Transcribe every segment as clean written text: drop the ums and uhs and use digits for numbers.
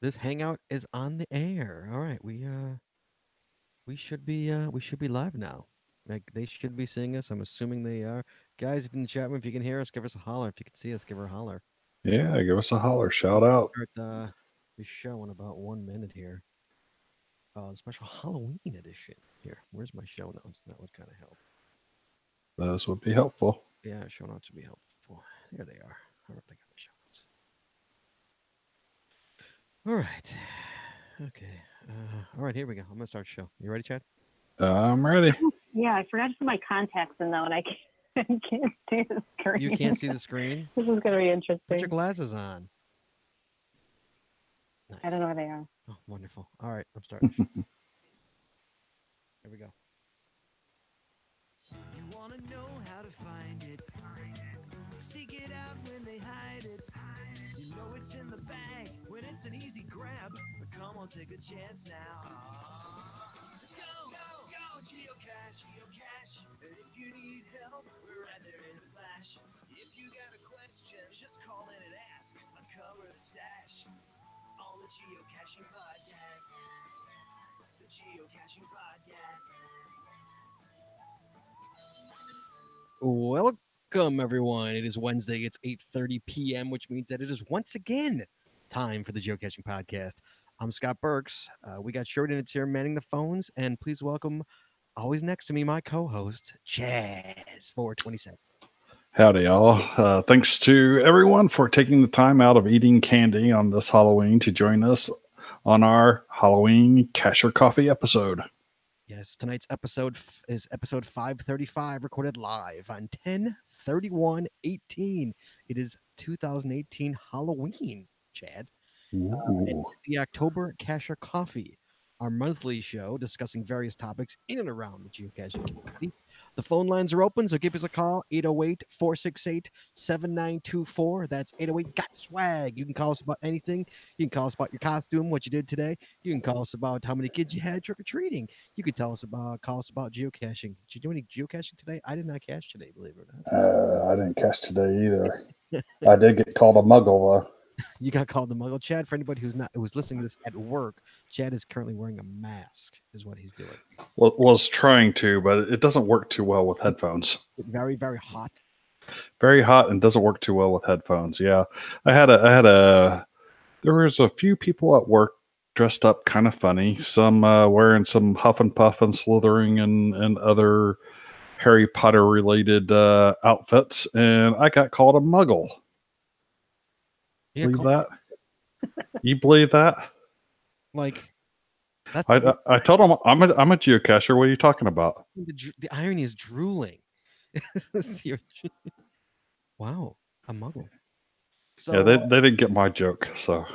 This hangout is on the air. All right, we should be live now. Like they should be seeing us. I'm assuming they are. Guys, if in the chat room, if you can hear us, give us a holler. If you can see us, give her a holler. Yeah, give us a holler. Shout out. Start the show in about 1 minute here. The special Halloween edition. Here, where's my show notes? That would kind of help. Those would be helpful. Yeah, show notes would be helpful. There they are. All right, I got my show notes. All right. Okay. All right, here we go. I'm gonna start the show. You ready, Chad? I'm ready. Yeah, I forgot to put my contacts in though, and I can't, can't see the screen. You can't see the screen. This is gonna be Put your interesting. glasses on. Nice. I don't know where they are. Oh, wonderful. All right, I'm starting. Here we go. You wanna know how to find it. Seek it out when they hide it. You know it's in the bag when it's an easy grab. But come on, take a chance now. So go, geocache, geocache. And if you need help, we're right there in a flash. If you got a question, just call in and ask. Uncover the stash. On the Geocaching Podcast. The Geocaching Podcast. Welcome, everyone. It is Wednesday. It's 8:30 p.m., which means that it is once again time for the Geocaching Podcast. I'm Scott Burks. We got Sheridan here manning the phones, and please welcome, always next to me, my co-host, Jazz427. Howdy, y'all. Thanks to everyone for taking the time out of eating candy on this Halloween to join us on our Halloween Cacher Coffee episode. Yes, tonight's episode is episode 535, recorded live on 10/31/18. It is 2018 Halloween, Chad. And Ooh. the October Cacher Coffee, our monthly show discussing various topics in and around the geocaching community. The phone lines are open, so give us a call, 808-468-7924. That's 808 Got Swag. You can call us about anything. You can call us about your costume, what you did today. You can call us about how many kids you had trick-or-treating. You can call us about geocaching. Did you do any geocaching today? I did not cache today, believe it or not. I didn't catch today either. I did get called a muggle, though. You got called the Muggle. Chad, for anybody who's listening to this at work, Chad is currently wearing a mask, is what he's doing. Well, was trying to, but it doesn't work too well with headphones. Very, very hot. Very hot and doesn't work too well with headphones. Yeah, there was a few people at work dressed up kind of funny. Some wearing some Huff and Puff and Slithering and other Harry Potter related outfits, and I got called a muggle. Yeah, Believe that? You believe that? like that's I told him I'm a geocacher. What are you talking about? the irony is drooling. You're- wow, a Muggle. So Yeah, they didn't get my joke. So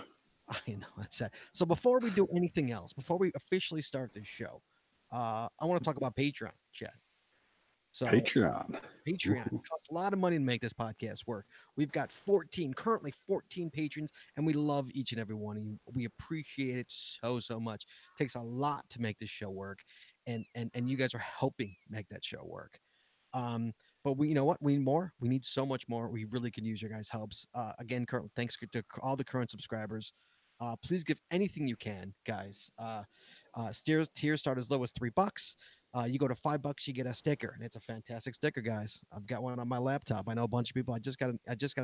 I know that's sad. So before we do anything else, before we officially start this show, I want to talk about Patreon, Chad. So Patreon. Patreon. It costs a lot of money to make this podcast work. We've got currently 14 patrons, and we love each and every one of you. We appreciate it so much. It takes a lot to make this show work, and you guys are helping make that show work. But you know what? We need more. We need so much more. We really could use your guys' helps. Again, thanks to all the current subscribers. Please give anything you can, guys. Tiers start as low as $3. You go to $5, you get a sticker, and it's a fantastic sticker, guys. I've got one on my laptop. I know a bunch of people. I just got an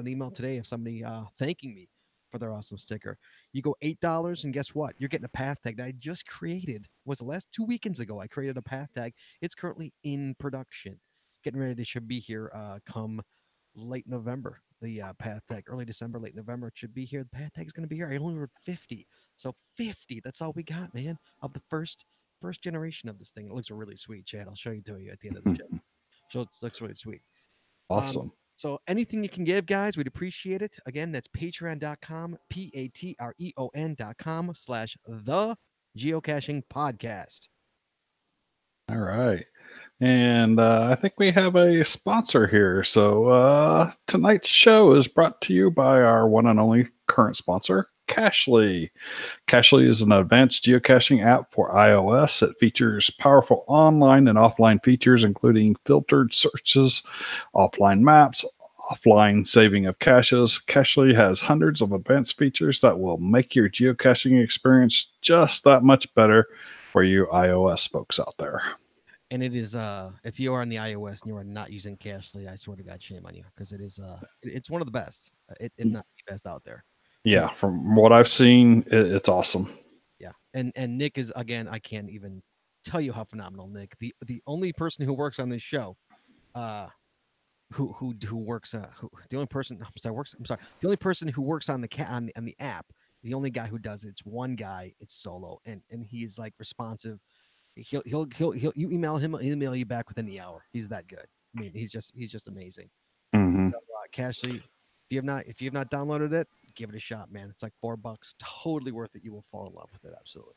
email today of somebody thanking me for their awesome sticker. You go $8, and guess what? You're getting a path tag that I just created. Was the last 2 weekends ago? I created a path tag. It's currently in production, getting ready to should be here come late November. The path tag, early December, late November, it should be here. The path tag is going to be here. I only ordered 50, so 50. That's all we got, man. Of the first generation of this thing. It looks really sweet, Chad. I'll show you to you at the end of the show. So it looks really sweet. Awesome. So anything you can give, guys, we'd appreciate it. Again, that's patreon.com, patreon.com/the Geocaching Podcast. All right. And I think we have a sponsor here. So tonight's show is brought to you by our one and only current sponsor, Cachly. Cachly is an advanced geocaching app for iOS. It features powerful online and offline features, including filtered searches, offline maps, offline saving of caches, Cachely has hundreds of advanced features that will make your geocaching experience just that much better for you iOS folks out there. And it is if you are on the iOS and you are not using Cashly, I swear to God, shame on you, because it is it's one of the best, if not the best out there. Yeah, from what I've seen, it's awesome. Yeah, and Nick is, again, I can't even tell you how phenomenal Nick. The only person who works on this show, who works the only person I'm sorry, the only person who works on the app, the only guy who does it's one guy, it's Solo, and he's like responsive. He'll you email him, he'll email you back within the hour. He's that good. I mean, he's just amazing. Mm-hmm. So, Cashly, if you have not downloaded it, give it a shot, man. It's like $4, totally worth it. You will fall in love with it, absolutely.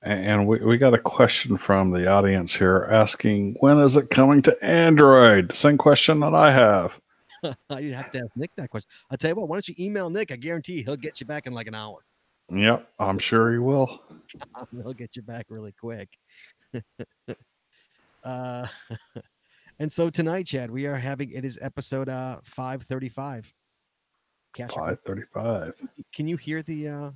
And we got a question from the audience here asking, when is it coming to Android? Same question that I have. You'd have to ask Nick that question. I'll tell you what, why don't you email Nick? I guarantee he'll get you back in like an hour. Yep, I'm sure he will. He'll get you back really quick. And so tonight, Chad, we are having, it is episode 535. 535. Can you hear the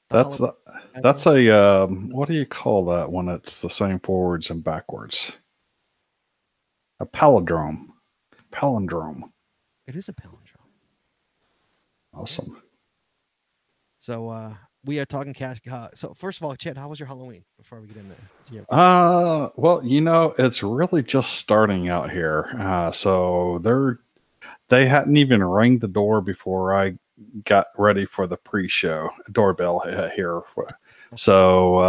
That's a what do you call that when it's the same forwards and backwards? A palindrome. Palindrome. It is a palindrome. Awesome. So we are talking cash. So first of all, Chad, how was your Halloween? Before we get into well, it's really just starting out here. So they hadn't even rang the door before I got ready for the pre-show doorbell here. So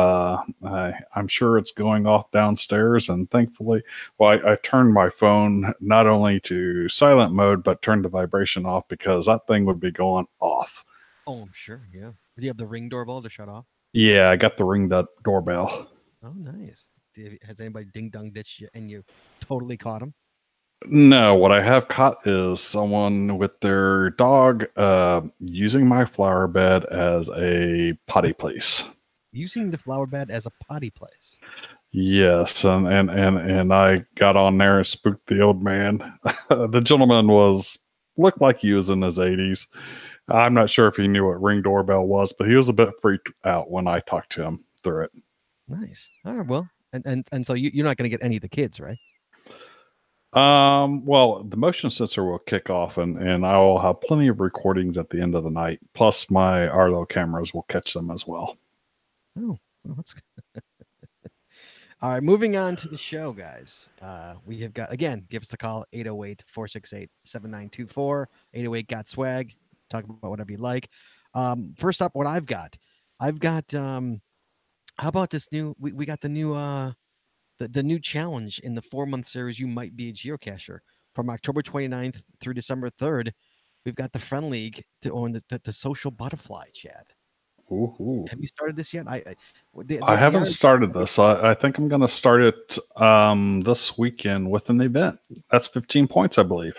I'm sure it's going off downstairs, and thankfully, I turned my phone not only to silent mode, but turned the vibration off because that thing would be going off. Oh, I'm sure. Yeah. Do you have the Ring doorbell to shut off? Yeah, I got the Ring doorbell. Oh, nice. Has anybody ding dong ditched you and you totally caught him? No, what I have caught is someone with their dog using my flower bed as a potty place. Using the flower bed as a potty place. Yes, and I got on there and spooked the old man. The gentleman looked like he was in his 80s. I'm not sure if he knew what Ring doorbell was, but he was a bit freaked out when I talked to him through it. Nice. All right. Well, and so you're not going to get any of the kids, right? Well, the motion sensor will kick off, and I will have plenty of recordings at the end of the night. Plus, my Arlo cameras will catch them as well. Oh, well, that's good. All right, moving on to the show, guys. We have got, again, give us a call, 808-468-7924, 808-GOT-SWAG. Talk about whatever you like. First up, what I've got, how about this new, we got the new, the new challenge in the 4-month series, You Might Be a Geocacher. From October 29th through December 3rd, we've got the Friend League to own the Social Butterfly, Chad. Ooh. Have you started this yet? I haven't started this. I think I'm going to start it this weekend with an event. That's 15 points, I believe.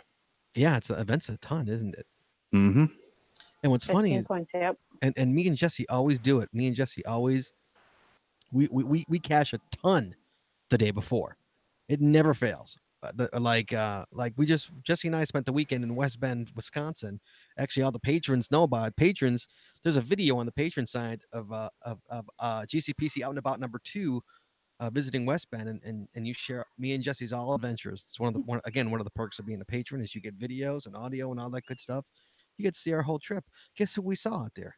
Yeah, event's a ton, isn't it? Mm-hmm. And what's funny is, points, yep. and me and Jesse always do it. Me and Jesse always, we cash a ton the day before. It never fails. Jesse and I spent the weekend in West Bend, Wisconsin. Actually, all the patrons know about it. Patrons, there's a video on the patron side of GCPC Out and About #2, visiting West Bend, and you share me and Jesse's all adventures. It's one of the perks of being a patron is you get videos and audio and all that good stuff. You get to see our whole trip. Guess who we saw out there?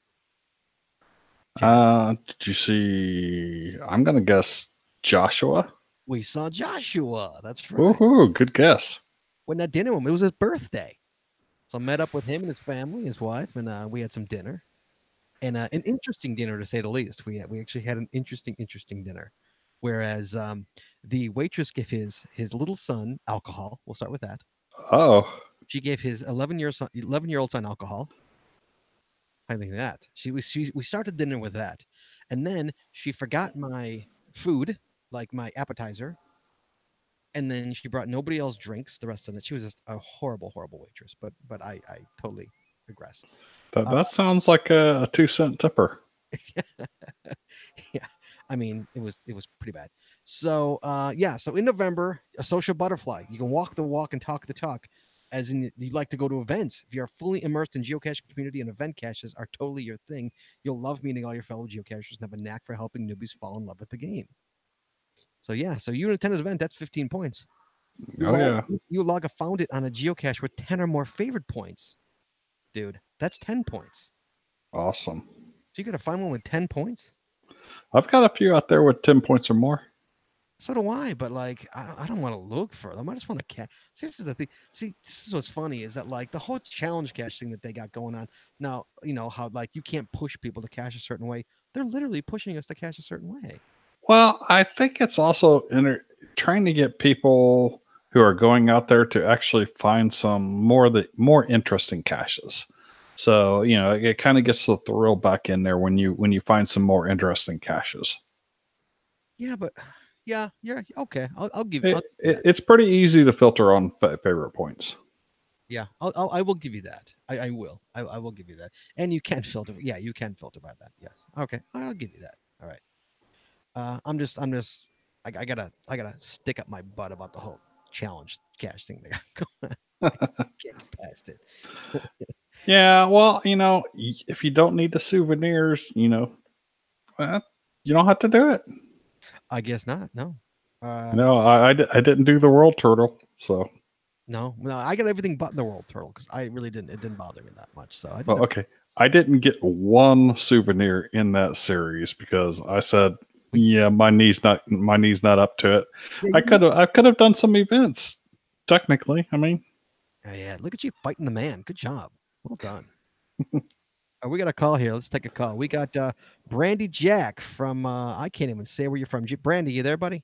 Did you see? I'm gonna guess Joshua. We saw Joshua. That's right. Woohoo! Good guess. Went at dinner with him. It was his birthday, so I met up with him and his family, his wife, and we had some dinner, and an interesting dinner to say the least. We actually had an interesting dinner. Whereas the waitress gave his little son alcohol. We'll start with that. Oh. She gave his 11-year-old son alcohol. I think that we started dinner with that, and then she forgot my food, like my appetizer, and then she brought nobody else drinks the rest of it. She was just a horrible waitress, but I totally regress. That sounds like a 2-cent tipper. Yeah, I mean it was pretty bad. So so in November, a Social Butterfly. You can walk the walk and talk the talk. as in you like to go to events. If you're fully immersed in geocaching community and event caches are totally your thing, you'll love meeting all your fellow geocachers and have a knack for helping newbies fall in love with the game. So yeah, so you attended an event, that's 15 points. Oh yeah. You log a found it on a geocache with 10 or more favorite points. Dude, that's 10 points. Awesome. So you got to find one with 10 points? I've got a few out there with 10 points or more. So do I, but like I don't want to look for them. I just want to catch. See, this is the thing. See, this is what's funny is that like the whole challenge cache thing that they got going on now. You know how like you can't push people to cache a certain way. They're literally pushing us to cache a certain way. Well, I think it's also trying to get people who are going out there to actually find some more interesting caches. So it kind of gets the thrill back in there when you find some more interesting caches. Yeah, but yeah, okay. I'll give. It's pretty easy to filter on favorite points. Yeah, I will give you that. I will. I will give you that. And you can filter. Yeah, you can filter by that. Yes. Okay, I'll give you that. All right. I'm just. I gotta stick up my butt about the whole challenge cache thing. They got going on. I can't get past it. Yeah, well, if you don't need the souvenirs, well, you don't have to do it. I guess not. No. No, I didn't do the world turtle, so. No, I got everything but the world turtle because I really didn't. It didn't bother me that much. So I didn't. Oh, okay. I didn't get one souvenir in that series because I said, "Yeah, my knee's not up to it." Yeah, I could have done some events. Technically, I mean. Yeah, look at you fighting the man. Good job. Well done. We got a call here. Let's take a call. We got Brandy Jack from I can't even say where you're from. Brandy, you there, buddy?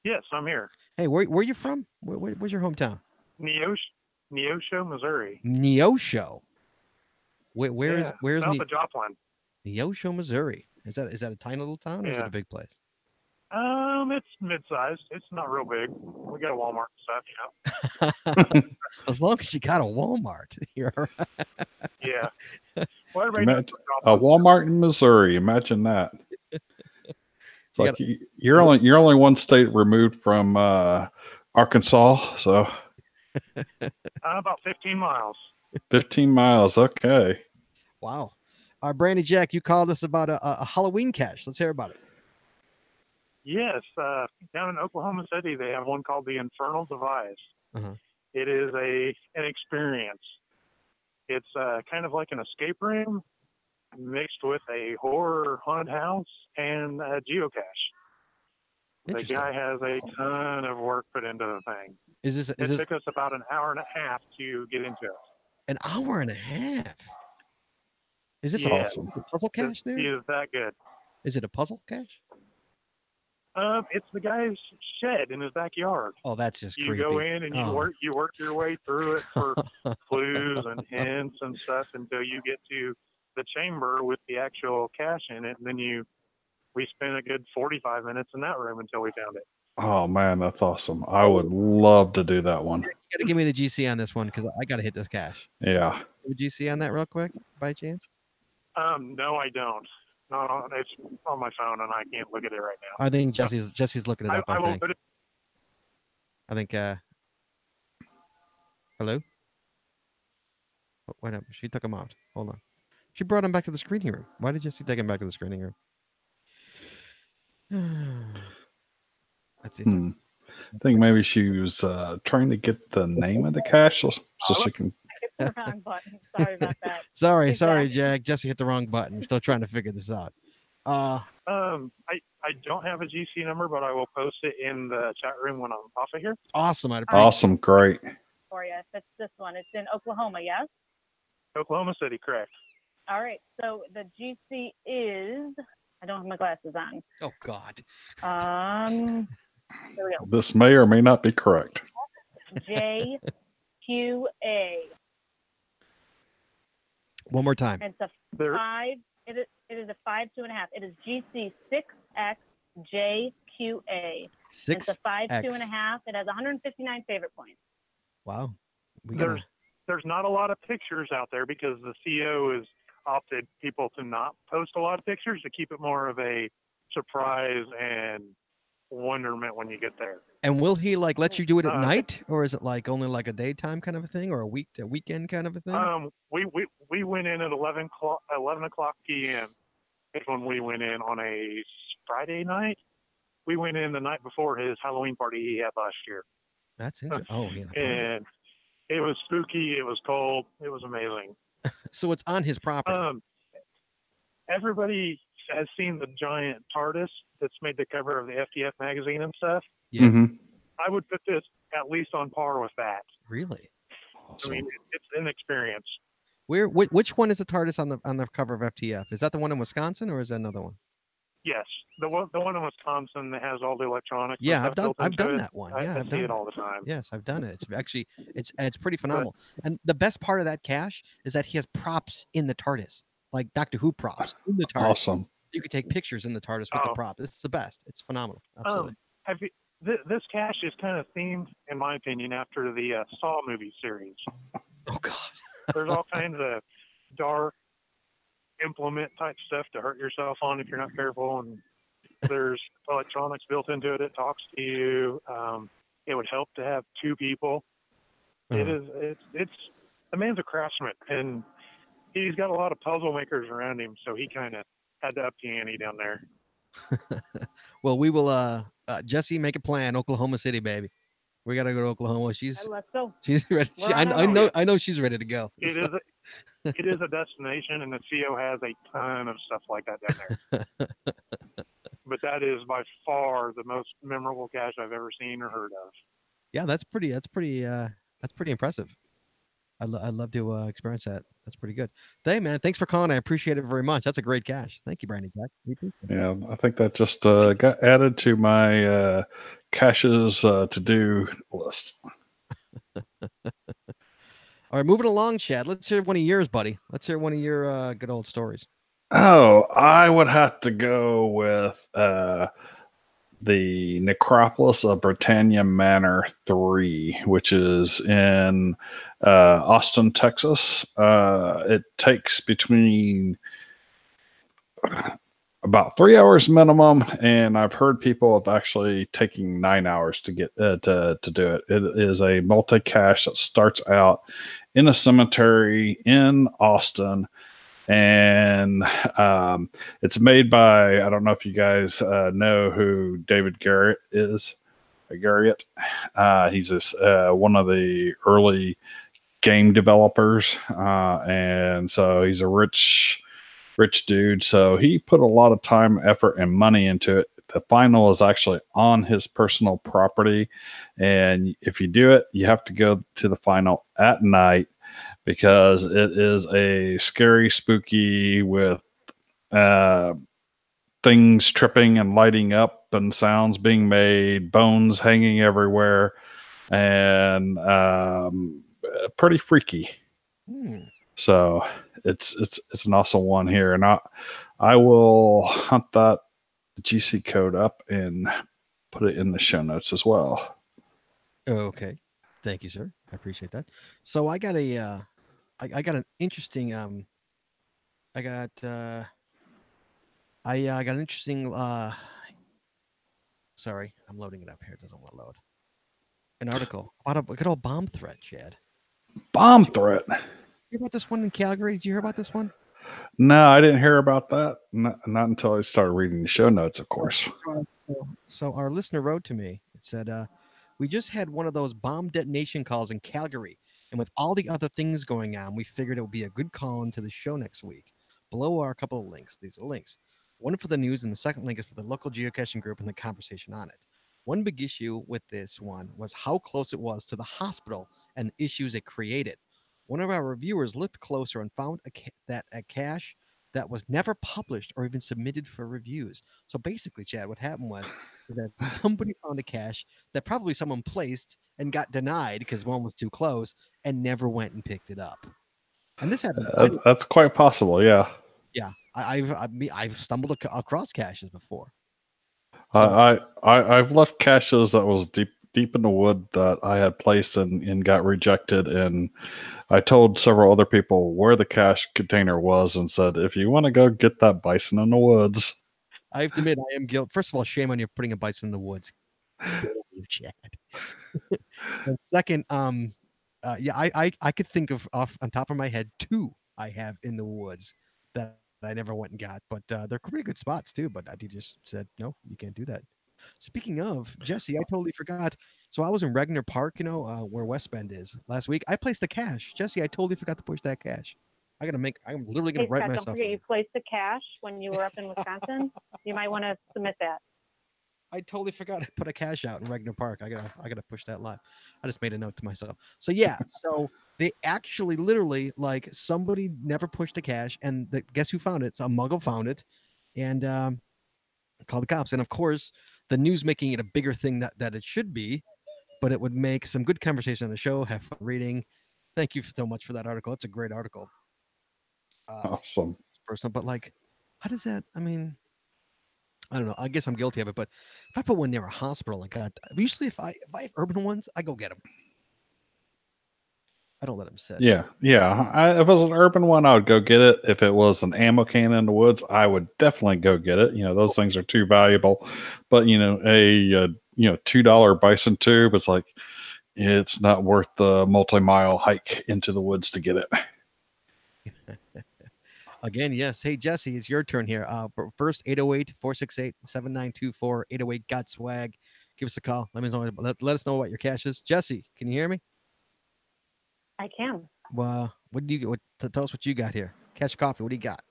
Yes, I'm here. Hey, where you from? Where's your hometown? Neosho, Missouri. Neosho. Where's south of Joplin? Neosho, Missouri. Is that a tiny little town or is it a big place? It's mid-sized. It's not real big. We got a Walmart and stuff, As long as you got a Walmart, you're all right. Yeah. Well, a Walmart in Missouri. Imagine that. It's like you're only one state removed from Arkansas, so about 15 miles. 15 miles. Okay. Wow. Brandy Jack, you called us about a Halloween cache. Let's hear about it. Yes, down in Oklahoma City, they have one called the Infernal Device. Uh-huh. It is an experience. It's kind of like an escape room mixed with a horror haunted house and a geocache. The guy has a ton of work put into the thing. It took us about an hour and a half to get into it. An hour and a half? Is this awesome? A puzzle cache there? He is that good. Is it a puzzle cache? It's the guy's shed in his backyard. Oh, that's just you creepy. Go in and you work your way through it for clues and hints and stuff until you get to the chamber with the actual cache in it, and then we spent a good 45 minutes in that room until we found it. Oh man, that's awesome! I would love to do that one. You got to give me the GC on this one because I got to hit this cache. Yeah. Would you GC on that real quick, by chance? No, I don't. No, it's on my phone and I can't look at it right now. I think Jesse's looking it up. I think. I think. Hello. Oh, wait up. She took him out. Hold on. She brought him back to the screening room. Why did Jesse take him back to the screening room? Let's see. I think maybe she was trying to get the name of the cache so she can. Hit the wrong button. Sorry about that. Sorry, Jack. Jesse hit the wrong button. We're still trying to figure this out. I don't have a GC number, but I will post it in the chat room when I'm off of here. Awesome. Awesome. Great. For you. It's this one. It's in Oklahoma, yes? Oklahoma City, correct. All right. So the GC is, I don't have my glasses on. Oh, God. Here we go. This may or may not be correct. JQA. One more time. It's a 5. It is a 5, 2.5. It is GC 6XJQA. It's a 5, 2.5. It has 159 favorite points. Wow. There's not a lot of pictures out there because the CEO has opted people to not post a lot of pictures to keep it more of a surprise and wonderment when you get there. And will he like let you do it at Uh, night, or is it like only like a daytime kind of a thing, or a weekend kind of a thing? We went in at 11 o'clock p.m. is when we went in on a Friday night. We went in the night before his Halloween party he had last year, That's interesting. Oh, yeah. and it was spooky. It was cold. It was amazing. So it's on his property. Everybody has seen the giant TARDIS that's made the cover of the FTF magazine and stuff. Yeah. Mm-hmm. I would put this at least on par with that. Really? I mean, it's an experience. Which one is the TARDIS on the cover of FTF? Is that the one in Wisconsin, or is that another one? Yes, the one in Wisconsin that has all the electronics. and Yeah, stuff I've built done into it. that one. I Yeah, I've see done it it. all the time. Yes, I've done it. It's actually it's pretty phenomenal. And the best part of that cache is that he has props in the TARDIS, like Doctor Who props in the TARDIS. Awesome. You could take pictures in the TARDIS with the Oh. prop. It's the best. It's phenomenal. Absolutely. Have you, this cache is kind of themed, in my opinion, after the Saw movie series. Oh God. There's all kinds of dark implement type stuff to hurt yourself on if you're not careful, and there's electronics built into it. It talks to you. It would help to have two people. It's the man's a craftsman, and he's got a lot of puzzle makers around him, so he kind of had to up the ante down there. Well, we will Jesse, make a plan. Oklahoma City, baby. We gotta go to Oklahoma. She's ready. We're on our way. I know she's ready to go. It is a destination, and the CO has a ton of stuff like that down there. But that is by far the most memorable cache I've ever seen or heard of. Yeah, that's pretty impressive. I'd love to experience that. That's pretty good. Hey man, thanks for calling. I appreciate it very much. That's a great cache. Thank you, Brandy Jack. We appreciate it. Yeah, I think that just got added to my caches to do list. All right, moving along, Chad. Let's hear one of yours, buddy. Let's hear one of your good old stories. Oh, I would have to go with the Necropolis of Britannia Manor 3, which is in Austin, Texas. It takes between about 3 hours minimum, and I've heard people of actually taking 9 hours to get to do it. It is a multi-cache that starts out in a cemetery in Austin. And it's made by, I don't know if you guys know who David Garrett is. Garrett. He's one of the early game developers. And so he's a rich dude. So he put a lot of time, effort, and money into it. The final is actually on his personal property. And if you do it, you have to go to the final at night, because it is a scary, spooky with things tripping and lighting up and sounds being made, bones hanging everywhere, and pretty freaky. So it's an awesome one here, and I will hunt that GC code up and put it in the show notes as well. Okay, thank you, sir. I appreciate that. So I got a I got an interesting I got an interesting sorry, I'm loading it up here. It doesn't want to load. An article about a good old bomb threat, Chad. Bomb threat. You hear about this one in Calgary? Did you hear about this one? No, I didn't hear about that. Not until I started reading the show notes, of course. So our listener wrote to me. It said, we just had one of those bomb detonation calls in Calgary. And with all the other things going on, we figured it would be a good call into the show next week. Below are a couple of links. These are links. One for the news, and the second link is for the local geocaching group and the conversation on it. One big issue with this one was how close it was to the hospital and issues it created. One of our reviewers looked closer and found that a cache that was never published or even submitted for reviews. So basically, Chad, what happened was that somebody found a cache that probably someone placed and got denied because one was too close and never went and picked it up. And this happened. That's quite possible, yeah. Yeah, I've stumbled across caches before. So, I've left caches that was deep in the wood that I had placed and got rejected, and I told several other people where the cache container was and said, if you want to go get that bison in the woods. I have to admit, I am guilty. First of all, shame on you for putting a bison in the woods. you, Chad. And second, yeah, I could think of off on top of my head 2 I have in the woods that I never went and got, but they're pretty good spots too. But he just said no, you can't do that. Speaking of Jesse, I totally forgot. So I was in Regner Park, where West Bend is last week. I placed the cache. Jesse, I totally forgot to push that cache. I'm literally gonna Hey, write Scott, don't myself. forget you placed the cache when you were up in Wisconsin. You might want to submit that. I totally forgot to put a cache out in Regner Park. I gotta push that live. I just made a note to myself. So yeah, so they actually literally like somebody never pushed a cache, and guess who found it? So a muggle found it, and called the cops. And of course, the news making it a bigger thing that it should be, but it would make some good conversation on the show. Have fun reading. Thank you so much for that article. It's a great article. Awesome. Personal, but like, how does that? I mean, I don't know. I guess I'm guilty of it, but if I put one near a hospital, like usually if I have urban ones, I go get them. I don't let them sit. Yeah, yeah. If it was an urban one, I would go get it. If it was an ammo can in the woods, I would definitely go get it. Those things are too valuable. But a $2 bison tube, it's like it's not worth the multi-mile hike into the woods to get it. Again, yes. Hey, Jesse, it's your turn here. But first, 808-468-7924, 808 got swag. Give us a call. Let us know what your cash is. Jesse, can you hear me? I can. Well, tell us what you got here. Cash coffee. What do you got?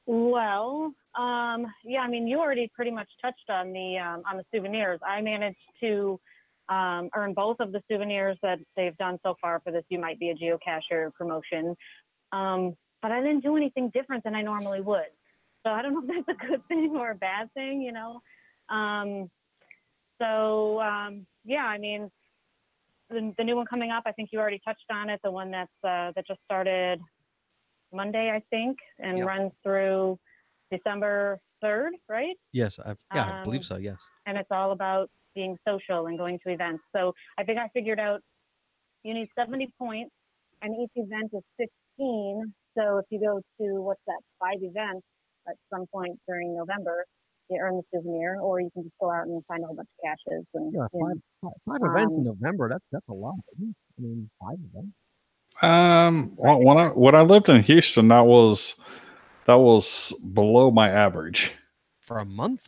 Well, yeah, I mean, you already pretty much touched on the souvenirs. I managed to earn both of the souvenirs that they've done so far for this You Might Be a Geocacher promotion. But I didn't do anything different than I normally would. So I don't know if that's a good thing or a bad thing, yeah, I mean, the new one coming up, I think you already touched on it. The one that just started Monday, I think, and runs through December 3rd, right? Yes, I believe so. Yes. And it's all about being social and going to events. So I think I figured out you need 70 points, and each event is 15. So if you go to 5 events at some point during November, you earn the souvenir, or you can just go out and find a whole bunch of caches. And Yeah, five events in November. That's a lot. I mean, 5 events. Well, when I lived in Houston, that was below my average For a month?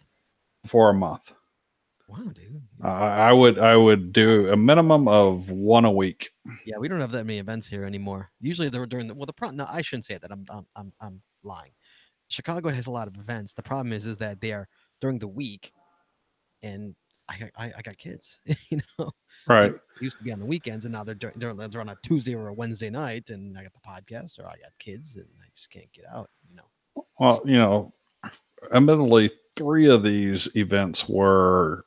for a month. Wow, dude. I would do a minimum of 1 a week. Yeah, we don't have that many events here anymore. Usually they're during the problem. No, I shouldn't say that. I'm lying. Chicago has a lot of events. The problem is that they are during the week, and I got kids. Right. They used to be on the weekends, and now they're on a Tuesday or a Wednesday night, and I got the podcast, or I got kids, and I just can't get out. Well, admittedly, 3 of these events were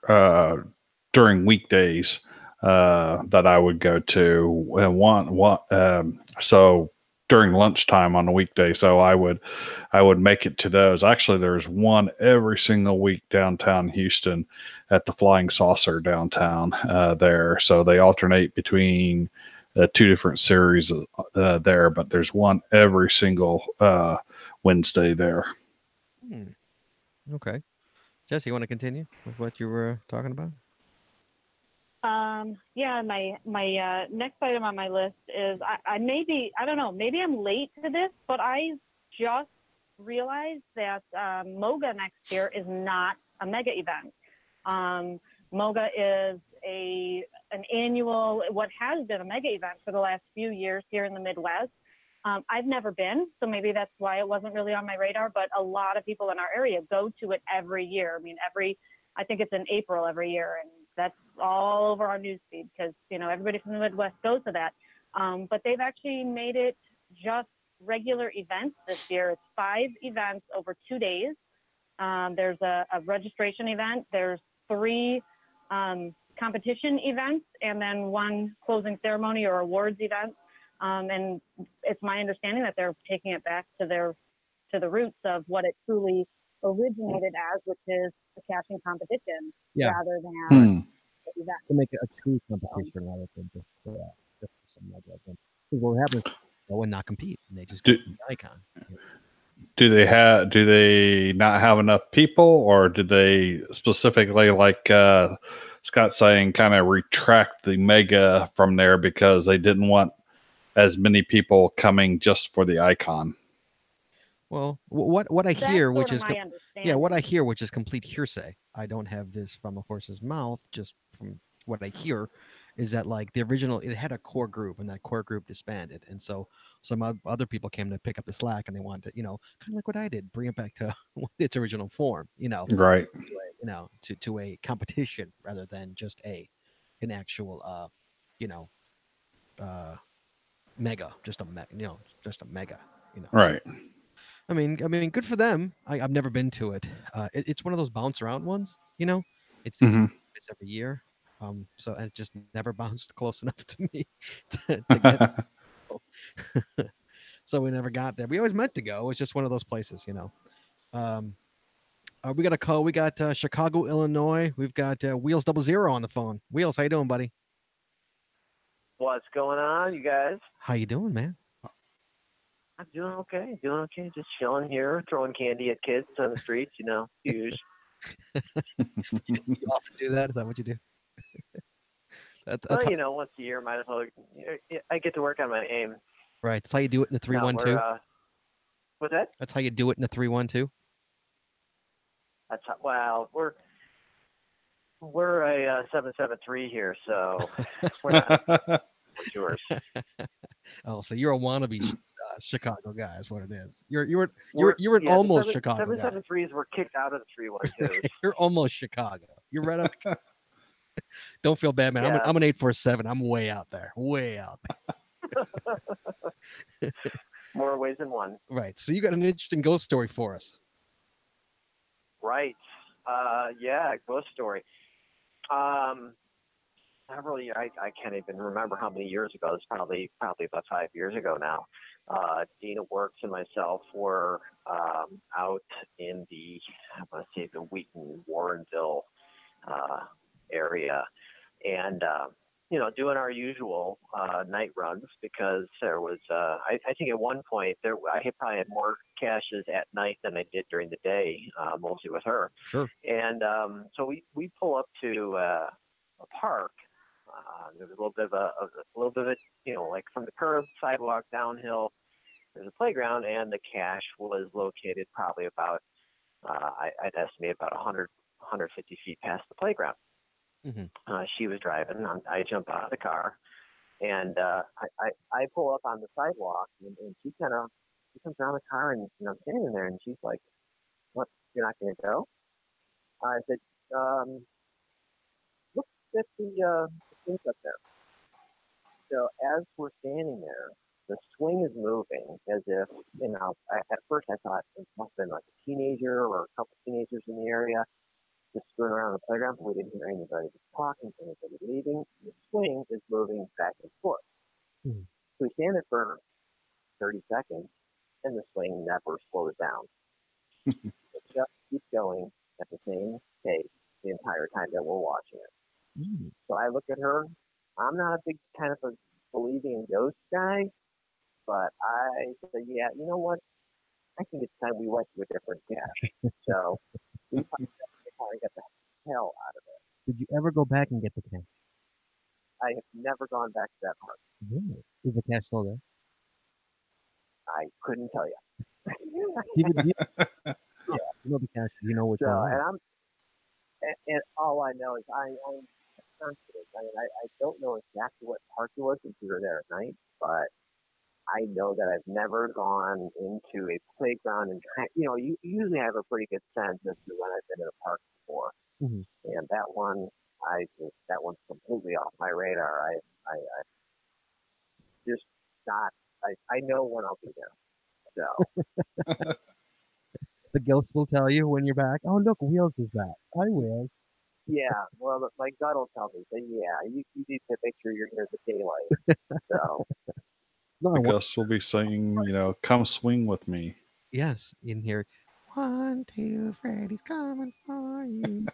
during weekdays that I would go to, and so during lunchtime on a weekday. So I would make it to those. Actually, there's one every single week downtown Houston at the Flying Saucer downtown there. So they alternate between 2 different series there, but there's one every single Wednesday there. Okay. Jesse, you want to continue with what you were talking about? Yeah, my next item on my list is I don't know, maybe I'm late to this, but I just realized that MOGA next year is not a mega event. MOGA is an annual, what has been a mega event for the last few years here in the Midwest. I've never been, so maybe that's why it wasn't really on my radar, but a lot of people in our area go to it every year. I mean, I think it's in April every year, and that's all over our newsfeed because, everybody from the Midwest goes to that. But they've actually made it just regular events this year. It's 5 events over 2 days. There's a registration event. There's 3 competition events, and then 1 closing ceremony or awards event. And it's my understanding that they're taking it back to the roots of what it truly originated as, which is the caching competition, rather than the event. To make it a true competition rather than just some mega event. Because what happens? They would not compete, and they just go to the icon. Do they not have enough people, or do they specifically, like Scott saying, kind of retract the mega from there because they didn't want as many people coming just for the icon? Well, what I That's hear, sort which of is my yeah, what I understanding. hear, which is complete hearsay. I don't have this from a horse's mouth, just from what I hear, is that like the original, it had a core group, and that core group disbanded, and so some other people came to pick up the slack, and they wanted to, kind of like what I did, bring it back to its original form, Right. to a competition rather than just an actual you know uh mega, just a just a mega, so Right. I mean, good for them. I've never been to it. It's one of those bounce around ones, it's Hmm. every year. So and it just never bounced close enough to me to get. So we never got there. We always meant to go. It's just one of those places. Um, we got a call. We got Chicago, Illinois. We've got Wheels 00 on the phone. Wheels, how you doing, buddy? What's going on, you guys? How you doing, man? I'm doing okay. Doing okay. Just chilling here, throwing candy at kids on the streets. Huge. You often do that? Is that what you do? Well, That's how, once a year, might as well. I get to work on my aim. right. That's how you do it in the No, 312. what's that? That's how you do it in the 312. Well, we're a 773 here, so we're not yours. Oh, so you're a wannabe Chicago guy, is what it is. You're an Yeah, almost the Chicago guy. 773s were kicked out of the 312s. You're almost Chicago. You're right up. Don't feel bad, man. Yeah. I'm an 847. I'm way out there. Way out there. More ways than one. Right. So you got an interesting ghost story for us. Right. Yeah, ghost story. Several years, I can't even remember how many years ago. It's probably about 5 years ago now. Dina Works and myself were out in I want to say the Wheaton Warrenville area, and doing our usual night runs because there was I think at one point I probably had more caches at night than I did during the day, mostly with her. Sure. And so we pull up to a park. There's a little bit of it, like from the curb, sidewalk, downhill. There's a playground, and the cache was located probably about, I'd estimate about 150 feet past the playground. Mm-hmm. She was driving. I jump out of the car, and I pull up on the sidewalk, and she comes around the car, and I'm standing there, and she's like, "What? You're not going to go?" I said, "Look at the things up there." So as we're standing there, the swing is moving as if, at first I thought it must have been like a teenager or a couple teenagers in the area just screwing around the playground, but we didn't hear anybody talking, anybody leaving. The swing is moving back and forth. Mm-hmm. So we stand there for 30 seconds, and the swing never slows down. It just keeps going at the same pace the entire time that we're watching it. Mm-hmm. So I look at her. I'm not a big kind of a believing in ghosts guy, but I said, yeah, you know what? I think it's time we went to a different cache. So we probably got the hell out of it. Did you ever go back and get the cache? I have never gone back to that park. Really? Is the cache still there? I couldn't tell you. Yeah. You know the cache. You know which one. And all I know is I'm confident. I mean, I don't know exactly what park it was if we were there at night, but I know that I've never gone into a playground and you usually have a pretty good sense as to when I've been in a park before. Mm-hmm. And that one's completely off my radar. I just not. I know when I'll be there. So The ghost will tell you when you're back. Oh, look, Wheels is back. Hi, Wheels. yeah, well, my gut will tell me. So yeah, you need to make sure you're here at the daylight. So No, The ghosts will be saying, come swing with me. yes, in here. 1, 2, Freddy's coming for you.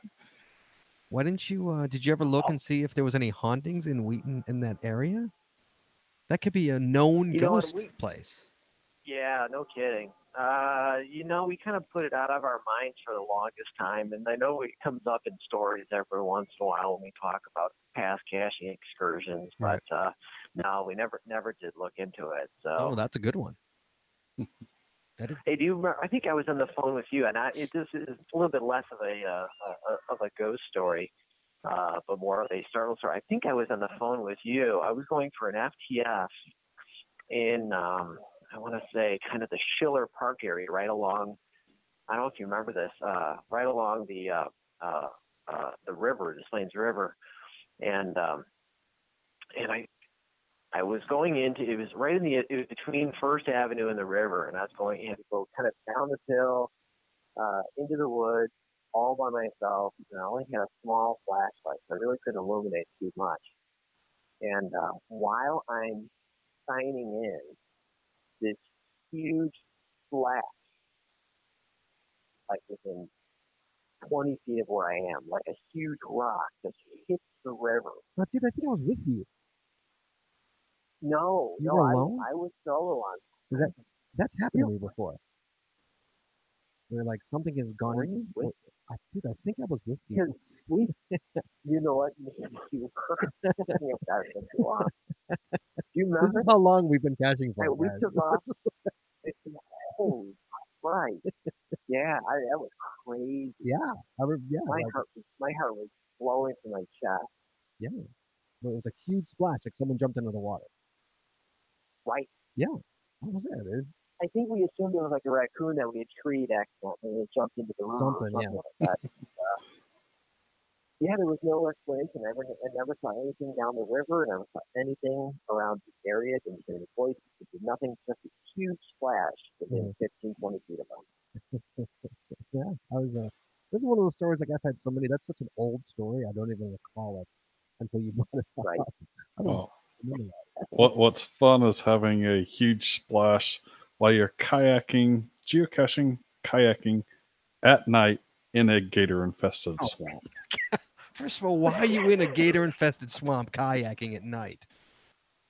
Why didn't you? Did you ever look and see if there was any hauntings in Wheaton in that area? That could be a known ghost place. Yeah, no kidding. We kind of put it out of our minds for the longest time, and I know it comes up in stories every once in a while when we talk about past caching excursions, Right. but no, we never did look into it. Oh, So, that's a good one. That is, hey, do you remember? I think I was on the phone with you, and this is a little bit less of a ghost story, but more of a startle story. I think I was on the phone with you. I was going for an FTF in I want to say kind of the Schiller Park area, right along. I don't know if you remember this, right along the river, the Slains River, and I was going into, it was right it was between First Avenue and the river, and I had to go kind of down this hill, into the woods, all by myself, and I only had a small flashlight, so I really couldn't illuminate too much. And while I'm signing in, this huge splash, like within 20 feet of where I am, like a huge rock just hits the river. oh, dude, I think I was with you. No, You no, were alone? I was solo on. That's happened to me before. Where like something has gone Were in. you with? Dude, I think I was with you. Because we, you know what? Maybe you were. That's been too long. Do you This remember? is how long we've been caching for, We guys. took off. Holy right. Yeah, that was crazy. Yeah, yeah, My heart was flowing to my chest. yeah. But it was a huge splash, like someone jumped into the water. Right. Yeah, I was there, dude. I think we assumed it was like a raccoon that we had treed accidentally and it jumped into the river or Something, yeah. something like that. Yeah, there was no explanation. I never saw anything down the river. I never saw anything around the area. Didn't hear any voices. Did nothing. Just a huge splash within 15, 20 feet of us. Yeah, I was. This is one of those stories. Like I've had so many. That's such an old story. I don't even recall it until you brought it up. Right. I don't Oh, remember that. what's fun is having a huge splash while you're kayaking, geocaching, kayaking at night in a gator-infested Oh. swamp. First of all, why are you in a gator-infested swamp kayaking at night?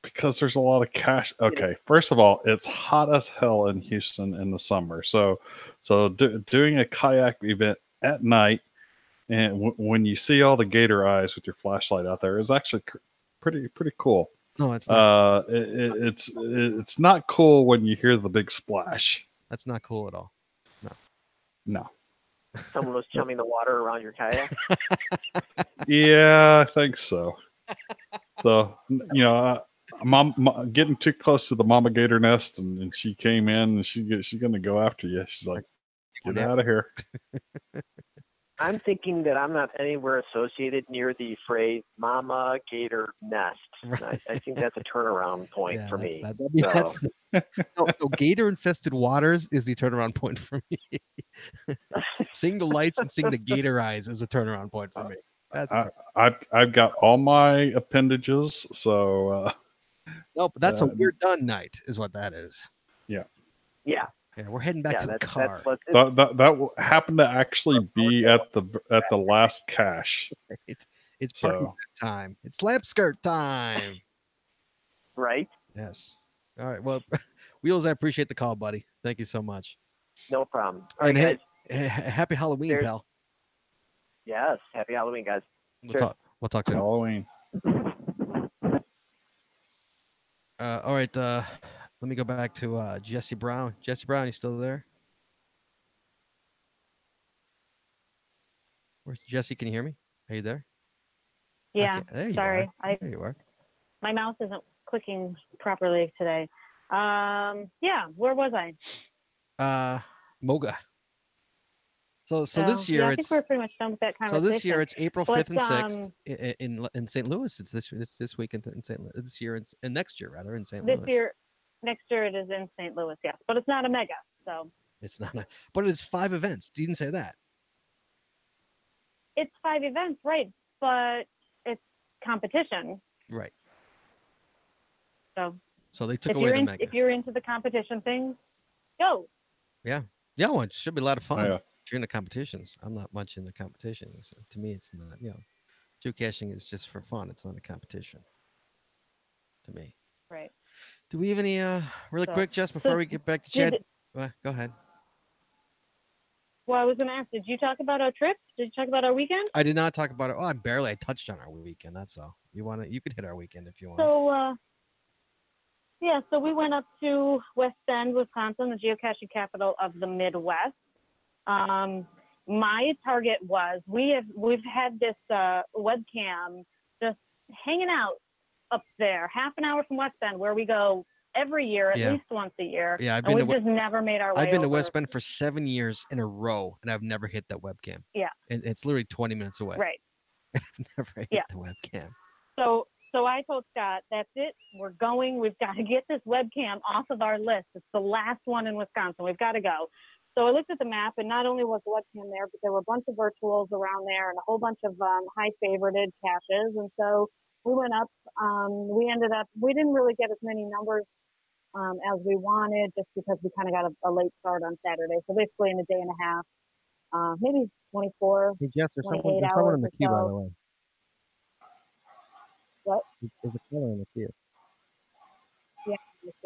Because there's a lot of cache. Okay, first of all, it's hot as hell in Houston in the summer. So doing a kayak event at night, and when you see all the gator eyes with your flashlight out there, is actually pretty cool. No, it's not. It's not cool when you hear the big splash. That's not cool at all. No. Someone was chumming the water around your kayak. Yeah, I think so. So mom getting too close to the mama gator nest, and she came in, and she's gonna go after you. She's like, get out of here. I'm thinking that I'm not anywhere associated near the phrase "mama gator nest." Right. I think that's a turnaround point Yeah, for me. no, gator-infested waters is the turnaround point for me. Seeing the lights and seeing the gator eyes is a turnaround point for me. That's I've got all my appendages, so no, but that's a we're done night, is what that is. Yeah. Yeah, we're heading back to the car. That happened to actually be at the last cache. It's party time. It's lamp skirt time. Right. Yes. All right. Well, Wheels, I appreciate the call, buddy. Thank you so much. No problem. All right, guys. Happy Halloween, Cheers. pal. Yes. Happy Halloween, guys. We'll talk to you. Halloween. All right. Let me go back to Jesse Brown. Jesse Brown, you still there? Where's Jesse? Can you hear me? Are you there? Yeah. There you Sorry. are. There you are. My mouse isn't clicking properly today. Yeah. Where was I? Moga. So this year I think we're pretty much done with that conversation. So this year it's April 5th and 6th in St. Louis. It's this week in St. Louis. This year and next year rather in St. Louis. Next year it is in St. Louis, yes, but it's not a mega. So it's not but it's 5 events. You didn't say that. It's 5 events, right? But it's competition. Right. So they took away the mega. If you're into the competition thing, go. Yeah. Yeah, well, it should be a lot of fun. Yeah. If you're in the competitions. I'm not much in the competitions. To me, it's not, geocaching is just for fun. It's not a competition to me. Right. Do we have any really So- quick, Jess, before we get back to Chad? Did, Go ahead. well, I was going to ask, did you talk about our trip? Did you talk about our weekend? I did not talk about it. Oh, I touched on our weekend. That's all. You could hit our weekend if you want. So, yeah, so we went up to West Bend, Wisconsin, the geocaching capital of the Midwest. My target was we've had this webcam just hanging out up there, half an hour from West Bend, where we go every year, at Yeah. least once a year. Yeah, I've and been we've just never made our way. I've been to over. West Bend for 7 years in a row, and I've never hit that webcam. Yeah. And it's literally 20 minutes away. Right. I've never hit Yeah. the webcam. So I told Scott, that's it. We're going. We've got to get this webcam off of our list. It's the last one in Wisconsin. We've got to go. So I looked at the map, and not only was the webcam there, but there were a bunch of virtuals around there and a whole bunch of high favorited caches. And so we went up. We didn't really get as many numbers as we wanted, just because we kind of got a late start on Saturday. So basically in a day and a half, maybe 24. Hey, Jess, there's 28 someone in the hours queue, or by so. the way. What? There's a caller in the queue.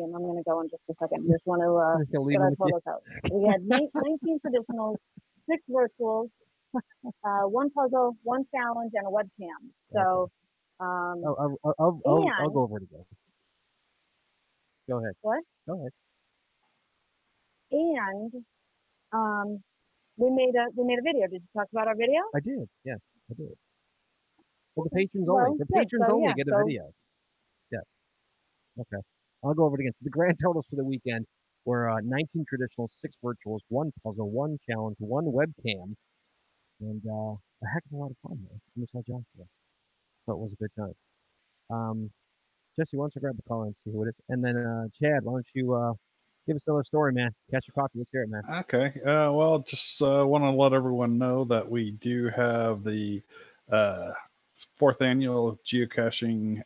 I'm going to go in just a second. I just want to I'm just gonna leave get him our in the queue. totals out. We had 19 traditionals, 6 virtuals, 1 puzzle, 1 challenge, and a webcam. So, I'll go over it again. Go ahead. What? Go ahead. And we made a video. Did you talk about our video? I did. Yes, I did. Well, the patrons Well, only. The good. patrons So, only yeah, get a so- video. Yes. Okay. I'll go over it again. So the grand totals for the weekend were 19 traditionals, 6 virtuals, 1 puzzle, 1 challenge, 1 webcam, and a heck of a lot of fun, man. I saw Josh today. So it was a good time. Jesse, why don't you grab the call and see who it is? And then Chad, why don't you give us another story, man? Catch your coffee. Let's hear it, man. Okay. Well, just want to let everyone know that we do have the 4th annual Geocaching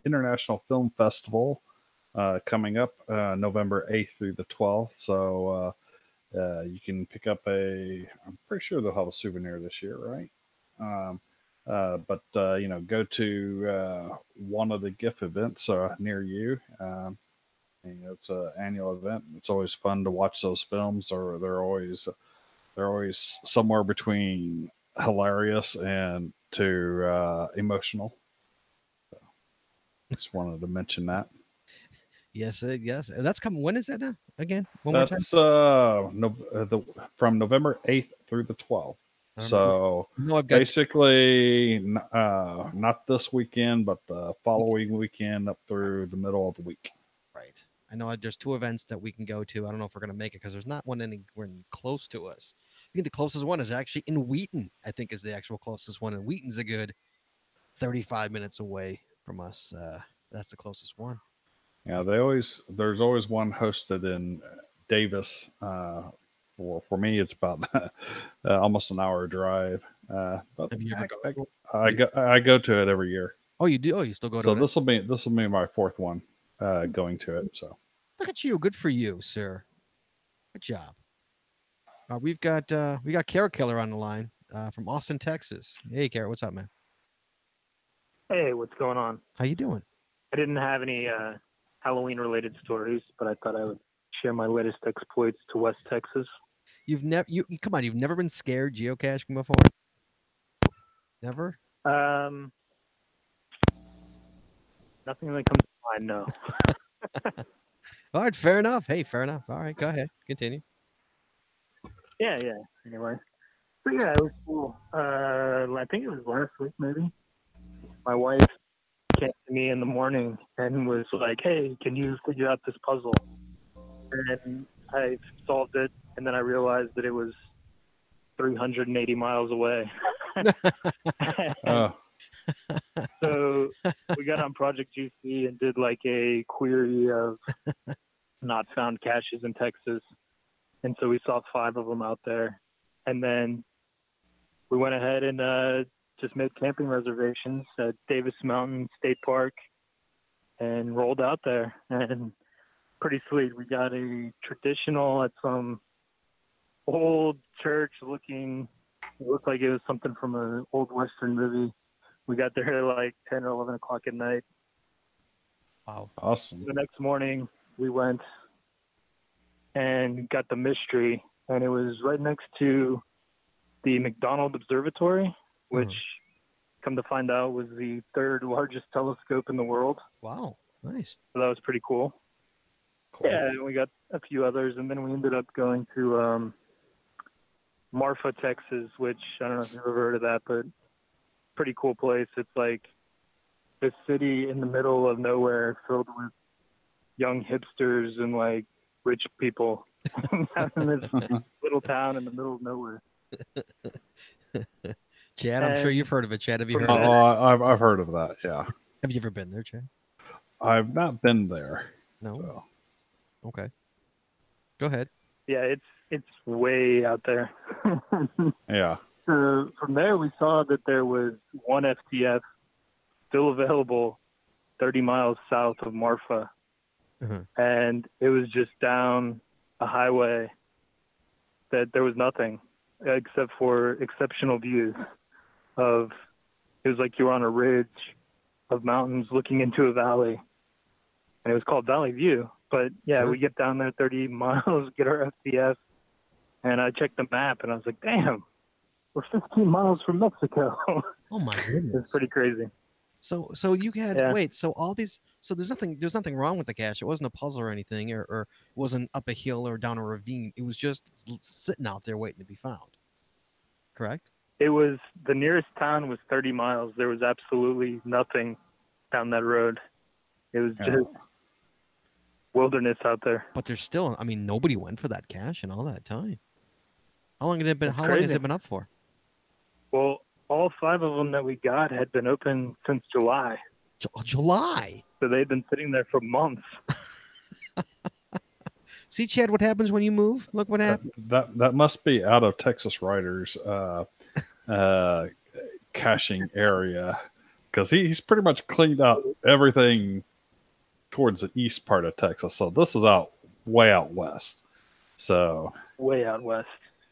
International Film Festival coming up November 8th through the 12th. So you can pick up I'm pretty sure they'll have a souvenir this year, right? But go to one of the gift events near you. It's an annual event. It's always fun to watch those films. They're always somewhere between hilarious and to emotional. So, just wanted to mention that. Yes, yes. That's coming. When is that now? Again, one more time. That's from November 8th through the 12th. So I've got basically not this weekend, but the following weekend up through the middle of the week. Right. I know there's 2 events that we can go to. I don't know if we're going to make it because there's not one anywhere close to us. I think the closest one is actually in Wheaton. I think is the actual closest one, and Wheaton's a good 35 minutes away from us. That's the closest one. Yeah, there's always one hosted in Davis. For me, it's about almost an hour drive. But Have you ever go? I go to it every year. Oh, you do? Oh, you still go to So it? this will be my 4th one going to it. So Look at you. Good for you, sir. Good job. We got Carrot Killer on the line from Austin, Texas. Hey, Carrot, what's up, man? Hey, what's going on? How you doing? I didn't have any Halloween-related stories, but I thought I would share my latest exploits to West Texas. You've never come on. You've never been scared geocaching before? Never? Nothing that comes to mind, no. All right, fair enough. Hey, fair enough. All right, go ahead. Continue. Yeah. Anyway, but yeah, it was cool. I think it was last week, maybe. My wife came to me in the morning and was like, "Hey, can you figure out this puzzle?" And I solved it, and then I realized that it was 380 miles away. oh, So we got on Project GC and did like a query of not found caches in Texas. And so we saw 5 of them out there. And then we went ahead and just made camping reservations at Davis Mountain State Park and rolled out there. And pretty sweet. We got a traditional at some old church looking, it looked like it was something from an old Western movie. We got there at like 10 or 11 o'clock at night. Wow. Awesome. The next morning, we went and got the mystery, and it was right next to the McDonald Observatory, which, come to find out, was the third largest telescope in the world. Wow. Nice. So that was pretty cool. Cool. Yeah, and we got a few others, and then we ended up going to Marfa, Texas, which I don't know if you've ever heard of that, but pretty cool place. It's like this city in the middle of nowhere filled with young hipsters and like rich people in this little town in the middle of nowhere. Chad, I'm sure And you've heard of it. Chad, have you heard from of it? I've heard of that. Yeah, Have you ever been there, Chad? I've not been there. No. So. Okay. Go ahead. Yeah, it's way out there. Yeah. So from there, we saw that there was one FTF still available 30 miles south of Marfa. And it was just down a highway that there was nothing except for exceptional views of, it was like you were on a ridge of mountains looking into a valley. And it was called Valley View. But yeah, we get down there 30 miles, get our FTF, and I checked the map and I was like, damn, we're 15 miles from Mexico. Oh my goodness. It's pretty crazy. So you had wait, so all these, so there's nothing wrong with the cache. It wasn't a puzzle or anything, or it wasn't up a hill or down a ravine. It was just sitting out there waiting to be found. Correct? It was, the nearest town was 30 miles. There was absolutely nothing down that road. It was just wilderness out there. But there's still, I mean, nobody went for that cache in all that time. How long had it been? That's How long has crazy. it been up for? Well, all 5 of them that we got had been open since July. July. So they'd been sitting there for months. See, Chad, what happens when you move? Look what happened. That must be out of Texas Writers caching area, because he's pretty much cleaned out everything towards the east part of Texas. So this is way out west. So Way out west.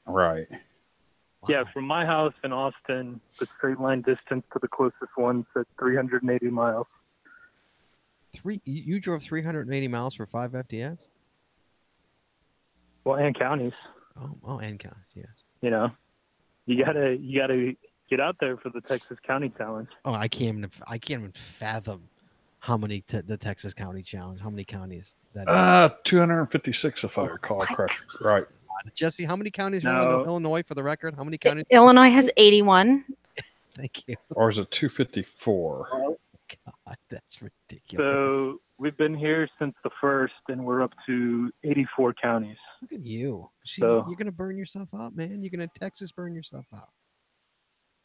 right. Wow. Yeah, from my house in Austin, the straight line distance to the closest one's at 380 miles. You drove 380 miles for 5 FTFs? Well, and counties. Oh, and count, yes. You know, you gotta get out there for the Texas County Challenge. Oh, I can't even fathom how many the Texas County Challenge. How many counties that? 256 if I recall correctly. Right. Jesse, how many counties are No. in Illinois for the record? How many counties? Illinois has 81. Thank you. Or is it 254? God, that's ridiculous. So we've been here since the 1st, and we're up to 84 counties. Look at you. See, So- you're gonna burn yourself out, man. You're gonna Texas burn yourself out.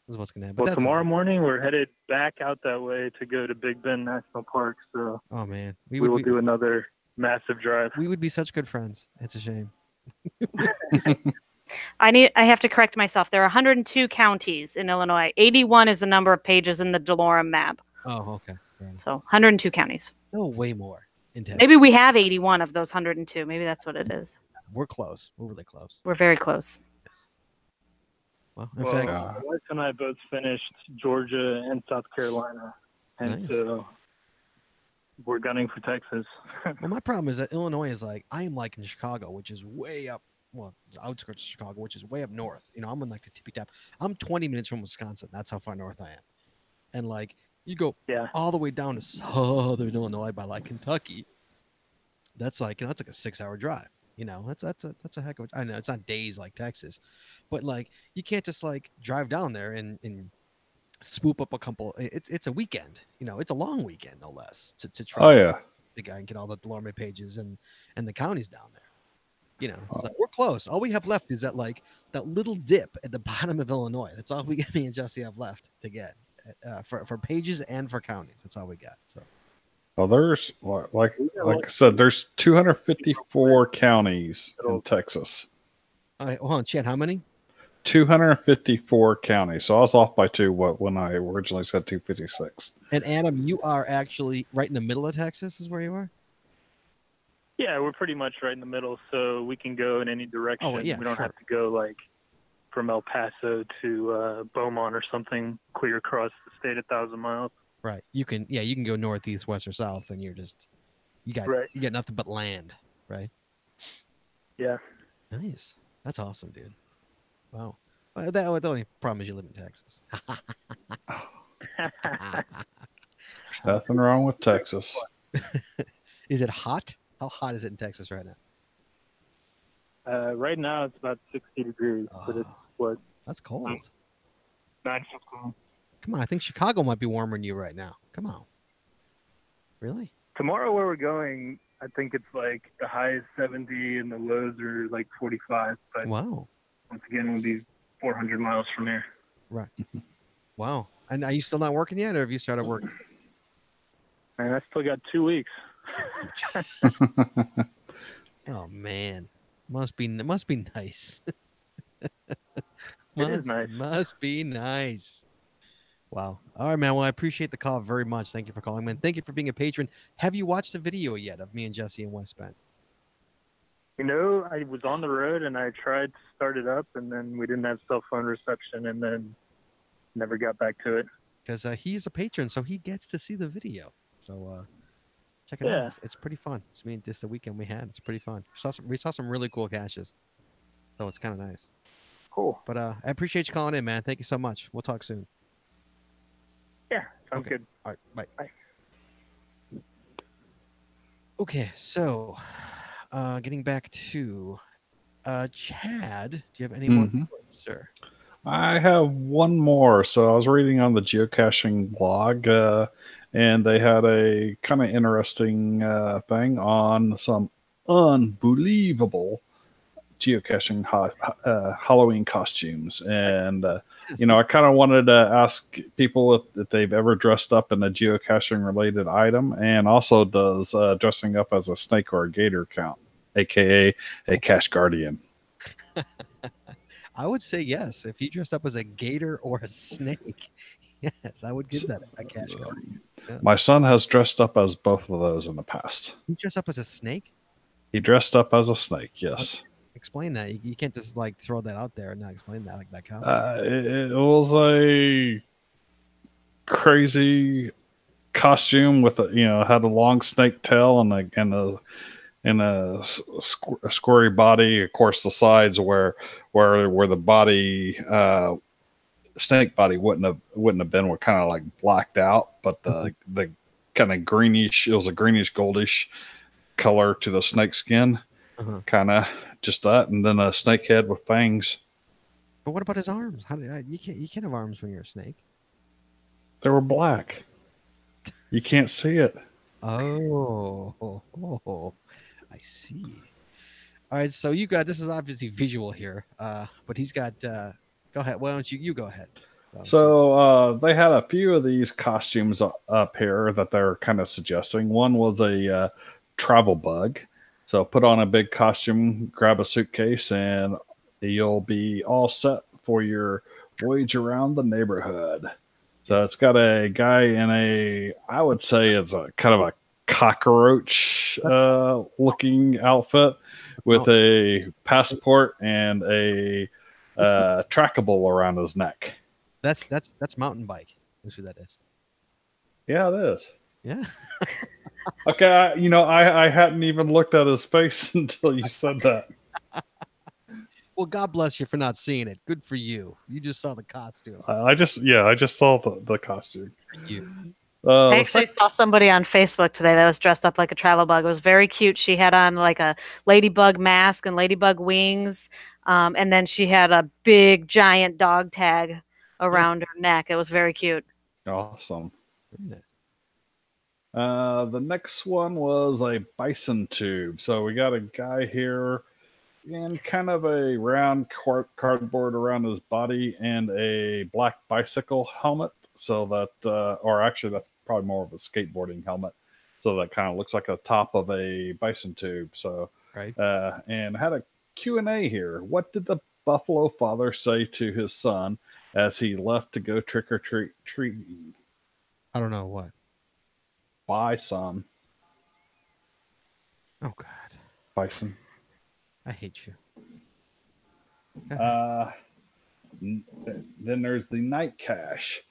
This is what's gonna happen. But Well, that's- tomorrow morning we're headed back out that way to go to Big Bend National Park. So Oh man, we will do another massive drive. we would be such good friends. It's a shame. I have to correct myself. There are 102 counties in Illinois. 81 is the number of pages in the DeLorme map. Oh, okay. Fair enough. So 102 counties. No, way more in Texas. Maybe we have 81 of those 102. Maybe that's what it is. We're close. We're really close. We're very close. Well, in Well, fact, my wife and I both finished Georgia and South Carolina, and Nice. so we're gunning for Texas. well, my problem is that Illinois is like I am like in Chicago, which is way up. Well, the outskirts of Chicago, which is way up north. You know, I'm in like the tippy top. I'm 20 minutes from Wisconsin. That's how far north I am. And like you go Yeah. all the way down to southern Illinois by like Kentucky. That's like that's like a 6-hour drive. You know, that's a heck of a, I know it's not days like Texas, but like you can't just like drive down there and swoop up a couple. It's a weekend. You know, it's a long weekend no less to try. Oh yeah. The guy and get all the DeLorme pages and the counties down there. You know, so we're close. All we have left is that like that little dip at the bottom of Illinois. That's all me and Jesse have left to get for pages and for counties. That's all we got. So Well, there's like I said, there's 254 counties in Texas. all right, hold on, Chad. How many? 254 counties. So I was off by 2 when I originally said 256. And Adam, you are actually right in the middle of Texas. Is where you are. Yeah, we're pretty much right in the middle, so we can go in any direction. Oh, yeah, we don't sure. have to go like from El Paso to Beaumont or something, clear across the state 1,000 miles. Right. You can go northeast, west, or south, and you got Right. you got nothing but land, right? Yeah. Nice. That's awesome, dude. Wow. Well, the only problem is you live in Texas. Nothing wrong with Texas. Is it hot? How hot is it in Texas right now? Right now it's about 60 degrees, but it's what, That's cold. 9:15. Come on, I think Chicago might be warmer than you right now. Come on. Really? Tomorrow where we're going, I think it's like the high is 70 and the lows are like 45. But Wow. once again, we'll be 400 miles from here. Right. Wow. And are you still not working yet, or have you started working? And I still got 2 weeks. Oh man, must be nice. It is nice. Must be nice. Wow. All right, man. Well, I appreciate the call very much. Thank you for calling, man. Thank you for being a patron. Have you watched the video yet of me and Jesse in West Bend? You know, I was on the road and I tried to start it up, and then we didn't have cell phone reception, and then never got back to it. Because he is a patron, so he gets to see the video. So check it Yeah. out. It's pretty fun. I mean, just the weekend we had, it's pretty fun. We saw some really cool caches, so it's kind of nice. Cool. But I appreciate you calling in, man. Thank you so much. We'll talk soon. Yeah, sounds Okay. good. All right, bye. Bye. Okay, so getting back to Chad, do you have any more Mhm. questions, sir? I have one more. So I was reading on the geocaching blog, and they had a kind of interesting thing on some unbelievable geocaching Halloween costumes. And, I kind of wanted to ask people if they've ever dressed up in a geocaching related item, and also does dressing up as a snake or a gator count, aka a cache guardian. I would say yes. If you dressed up as a gator or a snake, yes, I would give that a cash card. Yeah. My son has dressed up as both of those in the past. You dressed up as a snake? He dressed up as a snake, yes. Explain that. You can't just like throw that out there and not explain that like that costume. It was a crazy costume with had a long snake tail and a squirry body. Of course, the sides where the body snake body wouldn't have been, were kind of like blacked out, but the kind of greenish, it was a greenish goldish color to the snake skin, kind of just that, and then a snake head with fangs. But what about his arms? How do you can't have arms when you're a snake? They were black. You can't see it. Oh, I see. All right, so you got, this is obviously visual here, but he's got. Go ahead. Why don't you go ahead? So they had a few of these costumes up here that they're kind of suggesting. One was a travel bug. So put on a big costume, grab a suitcase, and you'll be all set for your voyage around the neighborhood. So it's got a guy in I would say it's a kind of a cockroach looking outfit with a passport and a trackable around his neck. That's mountain bike. That's who that is. Yeah, it is. Yeah. Okay, I hadn't even looked at his face until you said that. Well, God bless you for not seeing it. Good for you. You just saw the costume. I just saw the costume. You. I actually saw somebody on Facebook today that was dressed up like a travel bug. It was very cute. She had on like a ladybug mask and ladybug wings, and then she had a big giant dog tag around her neck. It was very cute. Awesome. Very nice. The next one was a bison tube. So we got a guy here in kind of a round cardboard around his body and a black bicycle helmet. So that, or actually that's probably more of a skateboarding helmet. So that kind of looks like the top of a bison tube. So, right. And had a Q&A here. What did the Buffalo father say to his son as he left to go trick or treating? I don't know what. Bye, son. Oh God. Bison. I hate you. Then there's the night cache.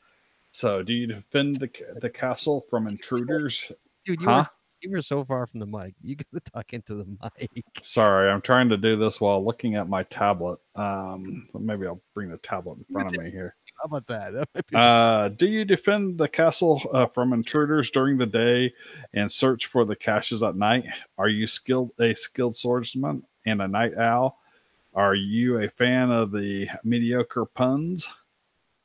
So, do you defend the castle from intruders? Dude, Huh? you were so far from the mic. You gotta talk into the mic. Sorry, I'm trying to do this while looking at my tablet. So maybe I'll bring the tablet in front of me here. How about that? That might be- Do you defend the castle from intruders during the day and search for the caches at night? Are you a skilled swordsman and a night owl? Are you a fan of the mediocre puns?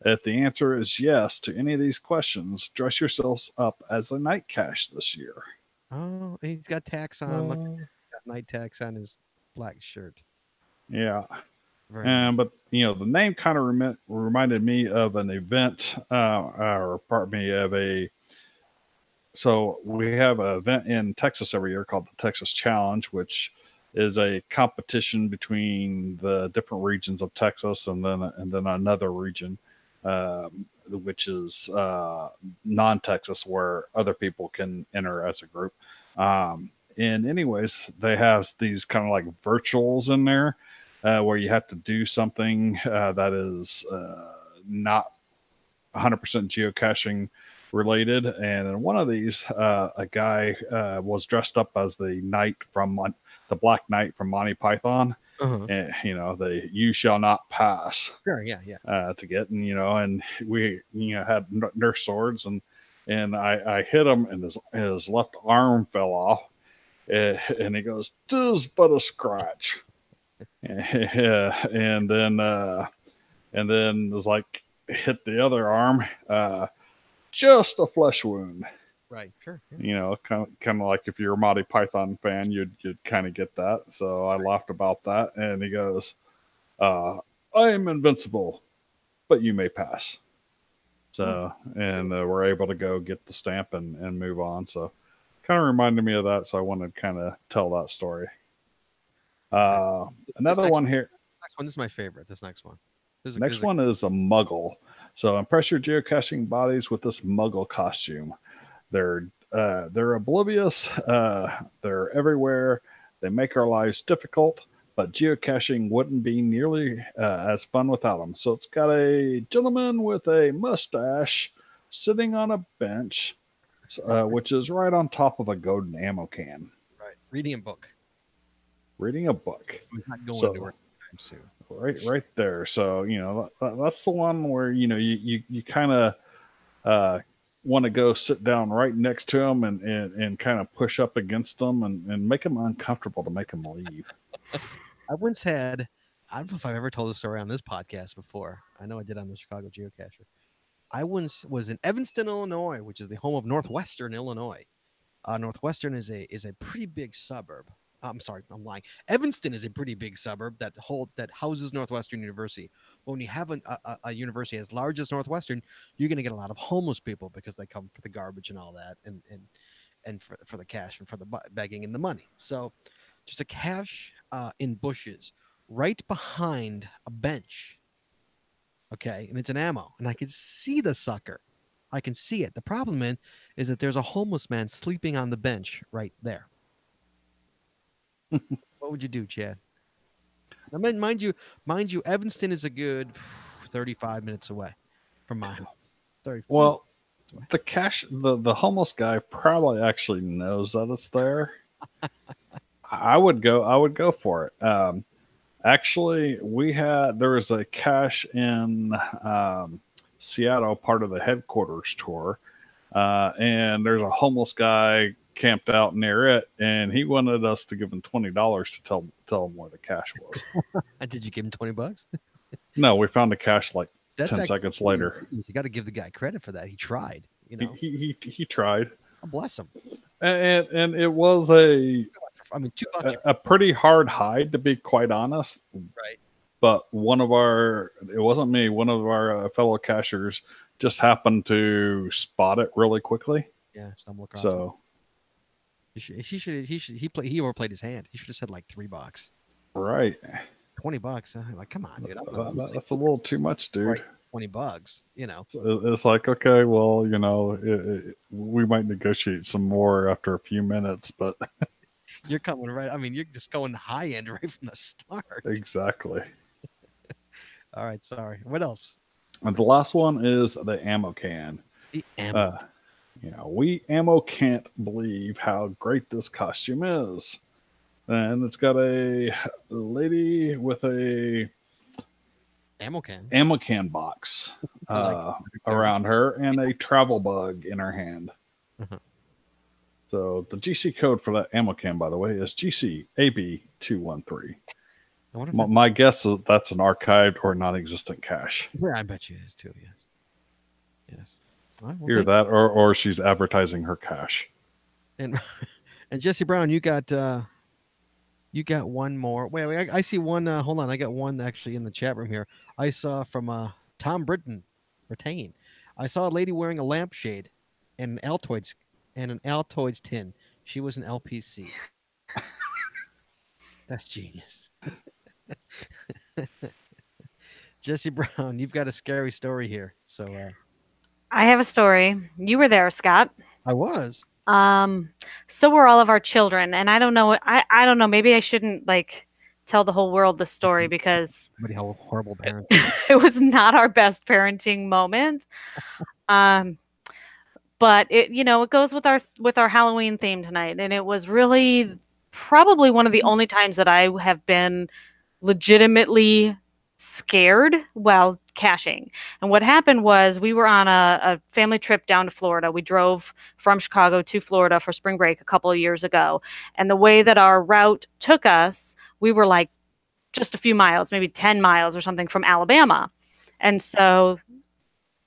If the answer is yes to any of these questions, dress yourselves up as a night cache this year. Oh, he's got tax on. Look, he's got night tax on his black shirt. Yeah. Very nice. But the name kind of reminded me of an event, or pardon me, of a. So we have an event in Texas every year called the Texas Challenge, which is a competition between the different regions of Texas and then another region, which is non-Texas, where other people can enter as a group. And anyways, they have these kind of like virtuals in there. Where you have to do something that is not 100% geocaching related. And in one of these, a guy was dressed up as the Black Knight from Monty Python. Uh-huh. And, the "you shall not pass" Sure, yeah. to get. And we had their swords, and I hit him, and his left arm fell off. And he goes, "'Tis but a scratch." and then it was like hit the other arm, just a flesh wound. Right, sure. Yeah. Kind of like if you're a Monty Python fan, you'd kind of get that. So I laughed about that, and he goes, "I am invincible, but you may pass." So and we're able to go get the stamp and move on. So kind of reminded me of that. So I wanted to kind of tell that story. Another one here. Next one. This is my favorite. This next one. Next one is a muggle. So impress your geocaching bodies with this muggle costume. They're oblivious. They're everywhere. They make our lives difficult, but geocaching wouldn't be nearly as fun without them. So it's got a gentleman with a mustache sitting on a bench, which is right on top of a golden ammo can. Right. Reading a book. He's not going anywhere anytime soon. Right there. So that's the one where you kind of want to go sit down right next to him and kind of push up against them and make them uncomfortable to make them leave. I once had, I don't know if I've ever told this story on this podcast before. I know I did on the Chicago Geocacher. I once was in Evanston, Illinois, which is the home of Northwestern Illinois. Northwestern is a pretty big suburb. I'm sorry, I'm lying. Evanston is a pretty big suburb that houses Northwestern University. But when you have a university as large as Northwestern, you're going to get a lot of homeless people because they come for the garbage and all that, and for the cash and for the begging and the money. So there's a cache in bushes right behind a bench. Okay, and it's an ammo, and I can see the sucker. I can see it. The problem is that there's a homeless man sleeping on the bench right there. What would you do, Chad? I mean, mind you, Evanston is a good 35 minutes away from my house. 35. Well, the homeless guy probably actually knows that it's there. I would go for it. Actually, there was a cache in Seattle, part of the headquarters tour, and there's a homeless guy camped out near it, and he wanted us to give him $20 to tell him where the cache was. And did you give him $20? No, we found the cache like That's 10 seconds later. You got to give the guy credit for that. He tried. He tried. Oh, bless him. And it was $2 a pretty hard hide, to be quite honest. Right. But it wasn't me. One of our fellow cachers just happened to spot it really quickly. Yeah, stumble across. So. He overplayed his hand. He should have said like $3. Right. $20. Like, come on, dude. That's a little too much, dude. $20. So it's like, okay, well, we might negotiate some more after a few minutes, but you're coming right. I mean, you're just going high end right from the start. Exactly. All right. Sorry. What else? And the last one is the ammo can. The ammo. We ammo can't believe how great this costume is. And it's got a lady with a ammo can. ammo can box around her and a travel bug in her hand. Uh-huh. So the GC code for that ammo can, by the way, is GCAB213. My guess is that's an archived or non-existent cache. Yeah, I bet you it is too. Yes. Yes. Well, Either that, or she's advertising her cache. And Jesse Brown, you got one more. Wait, I see one. Hold on, I got one actually in the chat room here. I saw from Tom Britain. I saw a lady wearing a lampshade and an Altoids tin. She was an LPC. That's genius. Jesse Brown, you've got a scary story here. So I have a story. You were there, Scott. I was. So were all of our children, and I don't know. I don't know. Maybe I shouldn't tell the whole world the story because how horrible parents. It was not our best parenting moment. But it goes with our Halloween theme tonight, and it was really probably one of the only times that I have been legitimately scared while caching. And what happened was we were on a family trip down to Florida. We drove from Chicago to Florida for spring break a couple of years ago. And the way that our route took us, we were like just a few miles, maybe 10 miles or something from Alabama. And so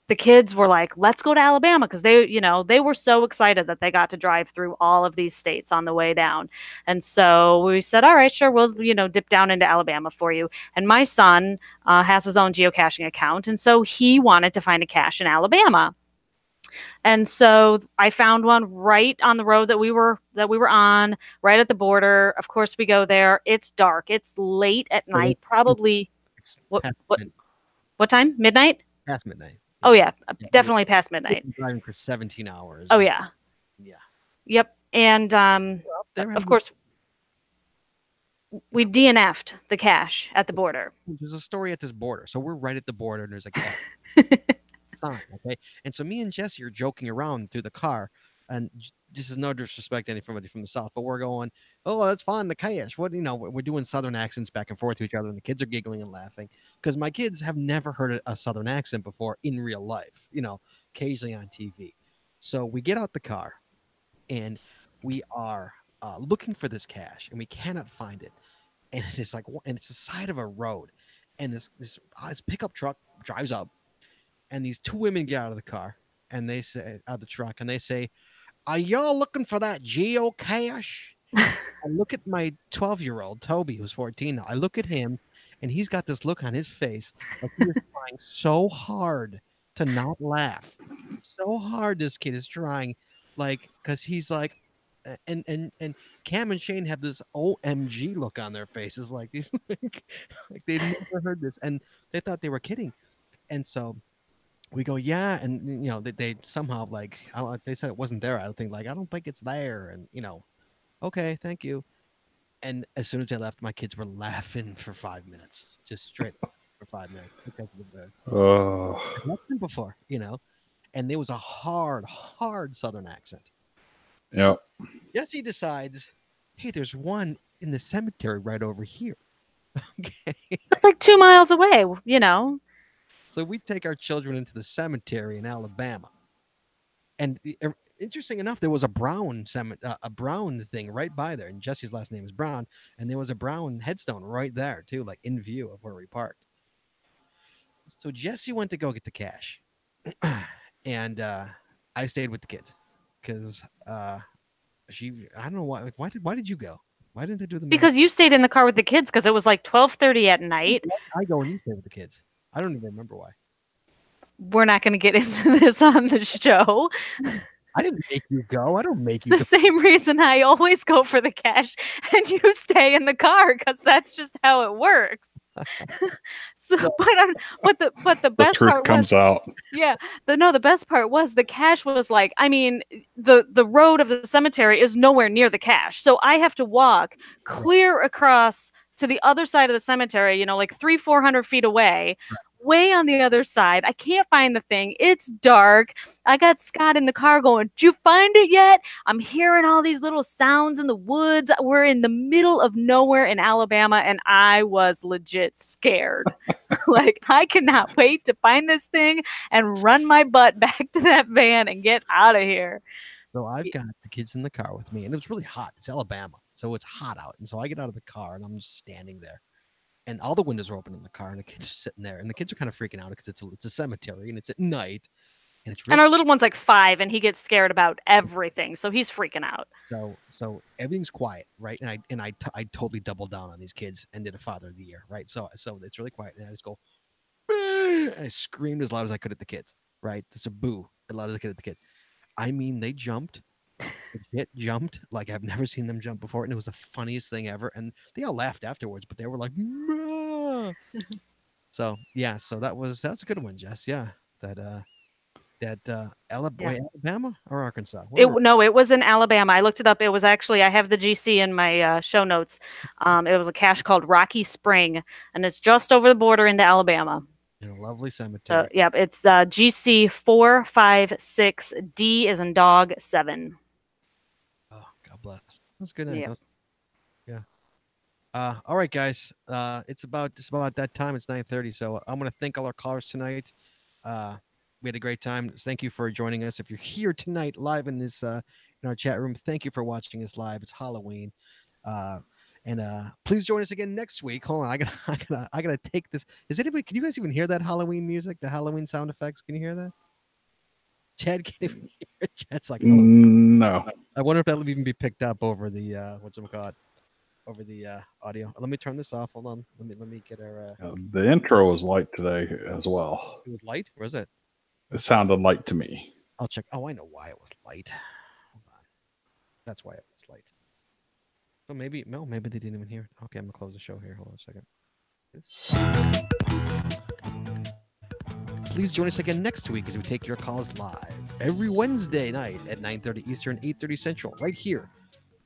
the kids were like, let's go to Alabama, because they were so excited that they got to drive through all of these states on the way down. And so we said, all right, sure, we'll dip down into Alabama for you. And my son has his own geocaching account, and so he wanted to find a cache in Alabama. And so I found one right on the road that we were on, right at the border. Of course, we go there. It's dark. It's late at night, probably. What time? Midnight? Past midnight. Oh yeah, definitely past midnight. Driving for 17 hours. Oh yeah. Yeah. Yep. And of course, we DNF'd the cache at the border. There's a story at this border, so we're right at the border, and there's a cache sign. Okay, and so me and Jesse are joking around through the car, and this is no disrespect to anybody from the South, but we're going, oh, that's fun, the cache. What we're doing Southern accents back and forth to each other, and the kids are giggling and laughing because my kids have never heard a Southern accent before in real life. Occasionally on TV. So we get out the car, and we are looking for this cache, and we cannot find it. And it's the side of a road, and this pickup truck drives up, and these two women get out of the car, and they say out of the truck, and they say, are y'all looking for that geocache? I look at my 12-year-old, Toby, who's 14 now. I look at him, and he's got this look on his face like he is trying so hard to not laugh. So hard this kid is trying, because he's like, and Cam and Shane have this OMG look on their faces, like these, like they'd never heard this, and they thought they were kidding. And so we go, yeah, and they somehow they said it wasn't there. I don't think it's there, and okay, thank you. And as soon as they left, my kids were laughing for 5 minutes, just straight for 5 minutes because of the I've never seen before, and there was a hard Southern accent. Yeah. So Jesse decides, hey, there's one in the cemetery right over here. Okay, it's like 2 miles away, So we take our children into the cemetery in Alabama, and interesting enough, there was a brown thing right by there, and Jesse's last name is Brown, and there was a brown headstone right there too, like in view of where we parked. So Jesse went to go get the cache, and I stayed with the kids because I don't know why. Why did you go? Why didn't they do the? Because you stayed in the car with the kids because it was like 12:30 at night. I go and you stay with the kids. I don't even remember why. We're not going to get into this on the show. I didn't make you go. I don't make you the go. Same reason I always go for the cache and you stay in the car, because that's just how it works. But the best truth part comes was, out. Yeah. The best part was the cache was like, the road of the cemetery is nowhere near the cache. So I have to walk clear across to the other side of the cemetery, like 300-400 feet away, way on the other side. I can't find the thing. It's dark. I got Scott in the car going, "Did you find it yet?" I'm hearing all these little sounds in the woods. We're in the middle of nowhere in Alabama, and I was legit scared. Like, I cannot wait to find this thing and run my butt back to that van and get out of here. So I've got the kids in the car with me, and it was really hot. It's Alabama, so it's hot out. And so I get out of the car, and I'm just standing there, and all the windows are open in the car, and the kids are sitting there, and the kids are kind of freaking out because it's a cemetery, and it's at night, and it's And really our little one's like 5, and he gets scared about everything, so he's freaking out. so everything's quiet, right? And I totally doubled down on these kids and did a Father of the Year, right? So it's really quiet, and I just go, "Bah!" and I screamed as loud as I could at the kids, right? It's a boo as loud as I could at the kids. I mean, they jumped. It jumped like I've never seen them jump before, and it was the funniest thing ever. And they all laughed afterwards, but they were like, "Mah!" So yeah, so that's a good one, Jess. Yeah, Alabama or Arkansas? No, it was in Alabama. I looked it up. It was actually, I have the GC in my show notes. It was a cache called Rocky Spring, and it's just over the border into Alabama. In a lovely cemetery. Yeah, it's GC 456D is in dog 7. Oh, God bless. That's good. Yeah. Yeah. All right, guys. It's about that time. It's 9:30. So I'm gonna thank all our callers tonight. We had a great time. Thank you for joining us. If you're here tonight live in this in our chat room, thank you for watching us live. It's Halloween. And please join us again next week. Hold on, I gotta take this. Is anybody? Can you guys even hear that Halloween music? The Halloween sound effects? Can you hear that? Chad can't even hear it. Chad's like, "Oh." No. I wonder if that'll even be picked up over the whatchamacallit, over the audio. Let me turn this off. Hold on. Let me get our. The intro was light today as well. It was light. Where is it? It sounded light to me. I'll check. Oh, I know why it was light. Hold on. That's why it was light. So maybe maybe they didn't even hear it. Okay, I'm gonna close the show here. Hold on a second. Please join us again next week as we take your calls live every Wednesday night at 9:30 Eastern, 8:30 Central, right here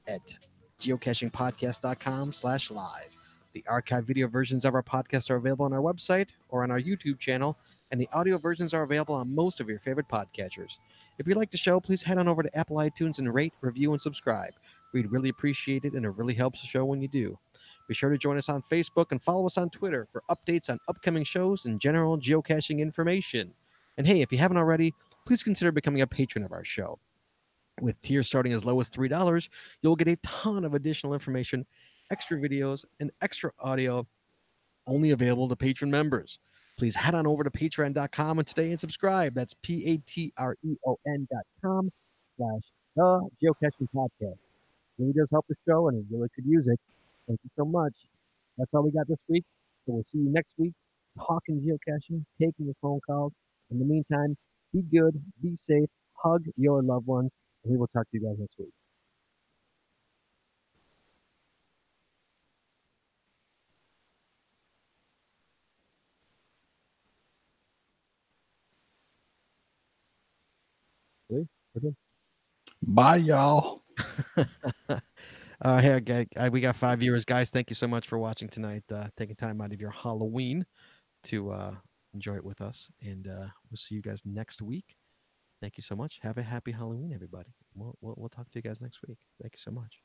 at geocachingpodcast.com/live. The archive video versions of our podcast are available on our website or on our YouTube channel, and the audio versions are available on most of your favorite podcatchers. If you like the show, please head on over to Apple iTunes and rate, review, and subscribe. We'd really appreciate it, and it really helps the show when you do. Be sure to join us on Facebook and follow us on Twitter for updates on upcoming shows and general geocaching information. And hey, if you haven't already, please consider becoming a patron of our show. With tiers starting as low as $3, you'll get a ton of additional information, extra videos, and extra audio only available to patron members. Please head on over to patreon.com and today and subscribe. That's patreon.com/the Geocaching Podcast. It really does help the show, and it really could use it. Thank you so much. That's all we got this week. So we'll see you next week, talking geocaching, taking your phone calls. In the meantime, be good, be safe, hug your loved ones, and we will talk to you guys next week. We're good. Bye, y'all. Hey, we got 5 viewers, guys. Thank you so much for watching tonight. Taking time out of your Halloween to enjoy it with us, and we'll see you guys next week. Thank you so much. Have a happy Halloween, everybody. We'll talk to you guys next week. Thank you so much.